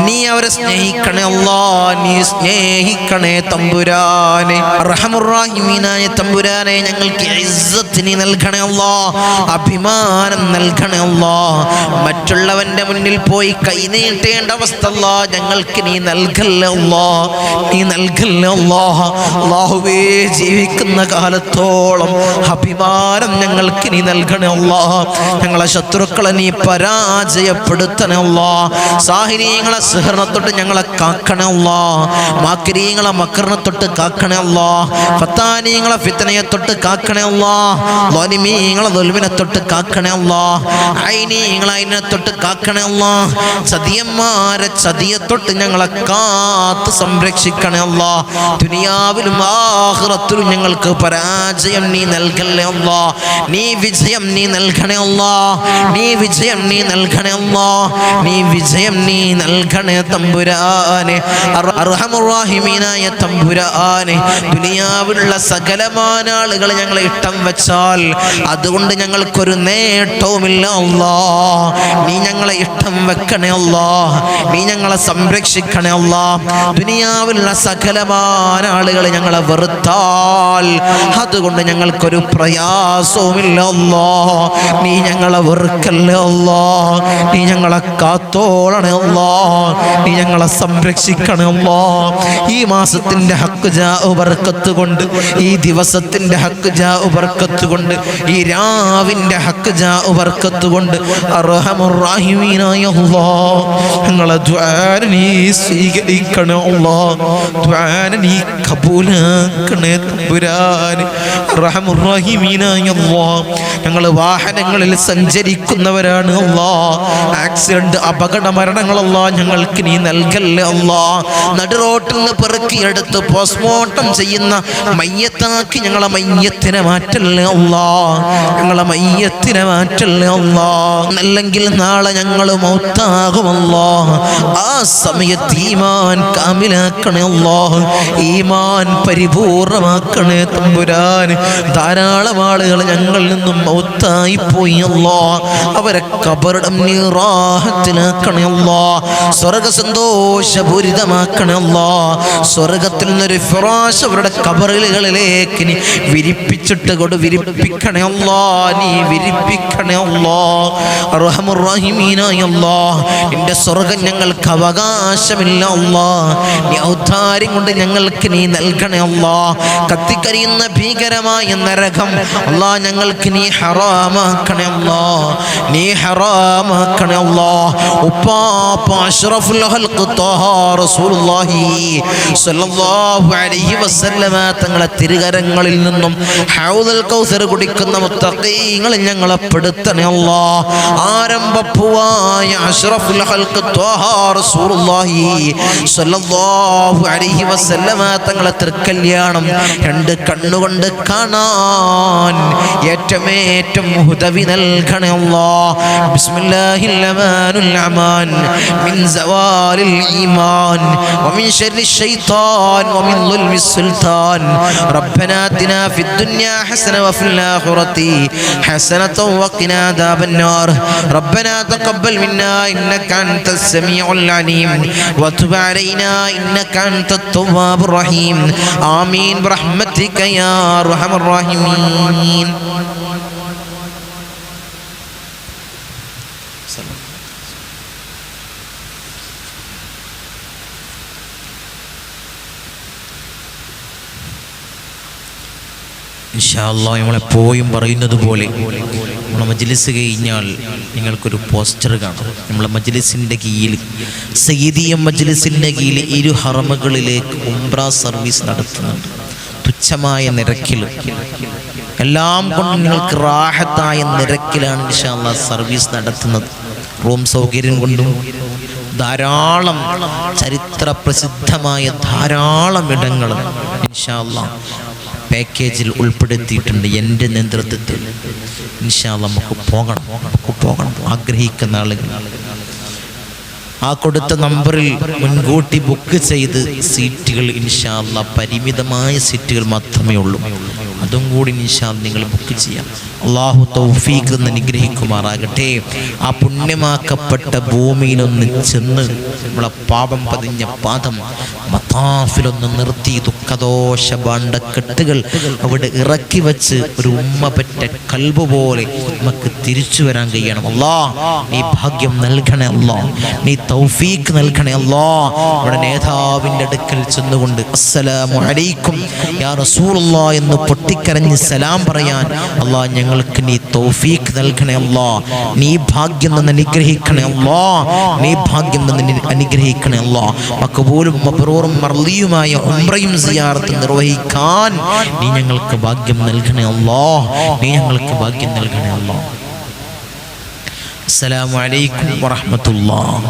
നീ അവരെ സ്നേഹിക്കണേ അല്ലാഹ്, നീ സ്നേഹിക്കണേ തമ്പുരാനെ. അർഹമുർ റഹീമീനായ തമ്പുരാനെ, ഞങ്ങൾക്ക് ഇസ്സത്ത് നീ നൽകണേ അല്ലാഹ്, അഭിമാനം നൽകണേ അല്ലാഹ്. മറ്റുള്ളവന്റെ മുന്നിൽ പോയി കൈ നീട്ടേണ്ട അവസ്ഥ അല്ലാഹ് ഞങ്ങൾക്ക് നീ നൽകല്ലേ അല്ലാഹ്, നീ നൽകല്ലേ അല്ലാഹ്. അല്ലാഹുവേ, ജീവിക്കുന്ന കാലത്തോളം അഭിമാനം ഞങ്ങൾക്ക് നീ നൽകണേ അല്ലാഹ്. ഞങ്ങളെ ശത്രുക്കളെ നീ പരാജയപ്പെടുത്തണേ അല്ലാഹ്. സാഹിരീങ്ങളെ സിഹറിനെ തൊട്ട് ഞങ്ങളെ കാക്കണേ അല്ലാഹ്, മാക്കിരീങ്ങളെ മക്കറിനെ തൊട്ട് കാക്കണേ അല്ലാഹ്, ഫത്താനീങ്ങളെ ഫിത്നയെ തൊട്ട് കാക്കണേ അല്ലാഹ്, ളാലിമീങ്ങളെ ദുൽമിനെ തൊട്ട് കാക്കണേ അല്ലാഹ്, ഐനീങ്ങളെ ഐനിനെ തൊട്ട് കാക്കണേ അല്ലാഹ്. ചതിയന്മാരെ ചതിയെ തൊട്ട് ഞങ്ങളെ കാത്ത് സംരക്ഷിക്കണേ അല്ലാഹ്. ദുനിയാവിലും ആഖിറത്തിലും ഞങ്ങൾക്ക് പരാജയം നീ നൽകല്ലേ അല്ലാഹ്, നീ വിജയം നീ നൽകണേ അല്ലാഹ്, നീ വിജയം നീ നൽകണേ അല്ലാഹ്, നീ വിജയം നീ നൽകണേ തമ്പുരാനെ. അർഹമുർ റഹീമീനായ തമ്പുരാനെ, ദുനിയാവിലുള്ള സകലമായ ആളുകൾ ഞങ്ങളെ ഇഷ്ടം വെച്ചാൽ അതുകൊണ്ട് ഞങ്ങൾക്കൊരു നേട്ടവുമില്ല അല്ലാഹ്. നീ ഞങ്ങളെ ഇഷ്ടം വെക്കണേ അല്ലാഹ്, നീ ഞങ്ങളെ സംരക്ഷിക്കണേ അല്ലാഹ്. ദുനിയാവിലുള്ള സകലമായ ആളുകൾ ഞങ്ങളെ വെറുത്താൽ അതുകൊണ്ട് ഞങ്ങൾക്കൊരു പ്രയാസം പ്രയാസവുമില്ല അല്ലാ. നീ ഞങ്ങളെ വെറുക്കല്ലേ അല്ലാ. നീ ഞങ്ങളെ കാത്തോളണേ അല്ലാ. നീ ഞങ്ങളെ സംരക്ഷിക്കണേ അല്ലാ. ഈ മാസത്തിന്റെ ഹക്ക് ജാ ബർക്കത്ത് കൊണ്ട്, ഈ ദിവസത്തിന്റെ ഹക്ക് ജാ ബർക്കത്ത് കൊണ്ട്, ഈ രാവിന്റെ ഹക്ക് ജാ ബർക്കത്ത് കൊണ്ട് അർഹമുർ റഹീമീനായ അല്ലാഹ് ഞങ്ങളെ ദുആ നീ സ്വീകരിക്കണേ അല്ലാഹ്. ദുആ നീ കബൂലാക്കണേ തമ്പുരാൻ. അർഹമുർ റഹീമീനായ അല്ലാഹ് ഞങ്ങൾ വാഹനങ്ങളിൽ സഞ്ചരിക്കുന്നവരാണ് അല്ലാഹ്. ആക്സിഡന്റ് അപകട മരണങ്ങൾ അല്ലാഹ് ഞങ്ങൾക്ക് നീ നൽകല്ലേ അല്ലാഹ്. നടുറോട്ടിൽ നിന്ന് പെറുക്കിയെടുത്ത് പോസ്റ്റ്മോർട്ടം ചെയ്യുന്ന മയ്യത്താക്കി ഞങ്ങളെ മയ്യത്തിനെ മാറ്റല്ലേ അല്ലാഹ്. ഞങ്ങളെ മയ്യത്തിനെ മാറ്റല്ലേ അല്ലാഹ്. അല്ലെങ്കിൽ നാളെ ഞങ്ങൾ മൗത്താകും അല്ലാഹ്. ആ സമയത്ത് ഈമാൻ കാമിലാക്കണേ അല്ലാഹ്. ഈമാൻ പരിപൂർണമാക്കണേ തമ്പുരാൻ. ധാരാളം ആളുകൾ ഞങ്ങളിൽ നിന്നും മൗത്തായി പോയി അല്ലാഹ്. അവരെ ഖബറിടം നീ റാഹത്തിലാക്കണേ അല്ലാഹ്. സ്വർഗ്ഗ സന്തോഷപൂരിതമാക്കണേ അല്ലാഹ്. സ്വർഗ്ഗത്തിൽ നിന്നൊരു ഫിറാശ് അവരുടെ ഖബറുകളിലേക്ക് നീ വിരിപ്പിച്ചിട്ട് കൊണ്ട് വിരിപ്പിക്കണേ അല്ലാഹ്. നീ വിരിപ്പിക്കണേ അല്ലാഹ്. അർഹമുർ റഹീമീനായ അല്ലാഹ് നിന്റെ സ്വർഗ്ഗം ഞങ്ങൾക്ക് അവകാശമില്ല അല്ലാഹ്. നീ ഔദാര്യം കൊണ്ട് ഞങ്ങൾക്ക് നീ നൽകണേ അല്ലാഹ്. കത്തിക്കരിയുന്ന ഭീകരമായ നരകം അല്ലാഹ് ഞങ്ങൾക്ക് നീ ഹറാമാക്കണേ അല്ലാഹ്. നീ ഹറാമാക്കണേ അല്ലാഹ്. ഉപ്പാപ്പ അഷ്റഫുൽ ഖൽഖ് ത്വഹ റസൂലുള്ളാഹി സ്വല്ലല്ലാഹു അലൈഹി വസല്ലമ തങ്ങളെ തിരുകരങ്ങളിൽ നിന്നും ഹൗദുൽ കൗസർ കുടിക്കുന്ന മുത്തഖീങ്ങളിൽ ഞങ്ങളെ പെടുത്തണേ അല്ലാഹ്. ആരംഭപ്പൂവായ അഷ്റഫുൽ ഖൽഖ് ത്വഹ റസൂലുള്ളാഹി സ്വല്ലല്ലാഹു അലൈഹി വസല്ലമ തങ്ങളെ തൃക്കല്യാണം രണ്ട് കണ്ണുകൊണ്ട് കാണാൻ ഏറ്റവും ഹുദവി നൽകണേ അല്ലാഹ്. ബിസ്മില്ലാഹിൽ റഹ്മാനിൽ റഹീം. മിൻ സവാലിൽ ഈമാൻ വമിൻ ശർരിശ് ശൈത്താൻ വമിൻ ദുൽമിസ് സുൽത്താൻ. റബ്ബനാ ആതിനാ ഫിദ് ദുനിയാ ഹസന വഫിൽ ആഖിറതി ഹസനതൻ വഖിനാ അദാബന്നാർ. റബ്ബനാ തഖബ്ബൽ മിന്നാ ഇന്നക അൻതസ് സമീഉൽ അലീം വതുബ് അലൈനാ ഇന്നക അൻതത് തവ്വാബുർ റഹീം. ആമീൻ ബിറഹ്മതിക യാ അർഹമർ റഹീമീൻ. ഇൻഷാ അല്ലാഹ് നമ്മളെപ്പോഴും പറയുന്നത് പോലെ നമ്മളെ മജ്ലിസ് കഴിഞ്ഞാൽ നിങ്ങൾക്കൊരു പോസ്റ്റർ കാണും. നമ്മളെ മജ്ലിസിൻ്റെ കീഴിൽ സയ്യിദിയ മജ്ലിസിൻ്റെ കീഴിൽ ഇരു ഹറമുകളിലേക്ക് ഉംറ സർവീസ് നടത്തുന്നുണ്ട്. തുച്ഛമായ നിരക്കിൽ, എല്ലാം കൊണ്ട് നിങ്ങൾക്ക് റാഹത്തായ നിരക്കിലാണ് ഇൻഷാ അല്ലാഹ് സർവീസ് നടത്തുന്നത്. റൂം സൗകര്യം കൊണ്ടും ധാരാളം ചരിത്ര പ്രസിദ്ധമായ ധാരാളം ഇടങ്ങൾ ഇൻഷാ അല്ലാഹ് പാക്കേജിൽ ഉൾപ്പെടുത്തിയിട്ടുണ്ട്. എൻ്റെ നേതൃത്വത്തിൽ ഇൻഷാ അല്ലാഹ് നമുക്ക് പോകണം. ആഗ്രഹിക്കുന്ന ആളുകൾ ആ കൊടുത്ത നമ്പറിൽ മുൻകൂട്ടി ബുക്ക് ചെയ്ത് സീറ്റുകൾ ഇൻഷാ അല്ലാഹ് പരിമിതമായ സീറ്റുകൾ മാത്രമേ ഉള്ളൂ. അതും കൂടി ഇൻഷാ അല്ലാഹ് നിങ്ങൾ ബുക്ക് ചെയ്യാം. അല്ലാഹു തൗഫീഖ് അനുഗ്രഹിക്കുമാറാകട്ടെ. ആ പുണ്യമാക്കപ്പെട്ട ഭൂമിയിലൊന്ന് ചെന്ന് നമ്മളെ പാപം പതിഞ്ഞ പാദം മത്താഫിലൊന്ന് നിർത്തി ദുഃഖദോഷ ഭാണ്ഡക്കെട്ടുകൾ അവിടെ ഇറക്കി വെച്ച് ഒരു ഉമ്മ പറ്റ കൽബ് പോലെ നമുക്ക് തിരിച്ചു വരാൻ കഴിയണം. അല്ലാഹ് നീ ഭാഗ്യം നൽകണേ അല്ലാഹ്. നീ തൗഫീഖ് നൽകണേ അല്ലാഹ്. നമ്മുടെ നേതാവിൻ്റെ അടുക്കൽ ചെന്നുകൊണ്ട് അസ്സലാമു അലൈക്കും യാ റസൂലുള്ളാഹ് എന്ന് പൊട്ടിക്കരഞ്ഞ് സലാം പറയാൻ അല്ലാഹ് ഞങ്ങൾക്ക് നീ തൗഫീഖ് നൽകണേ അല്ലാഹ്. നീ ഭാഗ്യം തന്ന് അനുഗ്രഹിക്കണേ അല്ലാഹ്. നീ ഭാഗ്യം തന്ന് അനുഗ്രഹിക്കണേ അല്ലാഹ്. മഖബൂലും മബ്റൂറും മർളിയുമായ ഉംറയും സിയാറത്തും നിർവഹിക്കാൻ നീ ഞങ്ങൾക്ക് ഭാഗ്യം നൽകണേ അല്ലാഹ്. നീ ഞങ്ങൾക്ക് ഭാഗ്യം നൽകണേ അല്ലാഹ്. അസ്സലാമു അലൈക്കും വറഹ്മത്തുള്ളാഹി.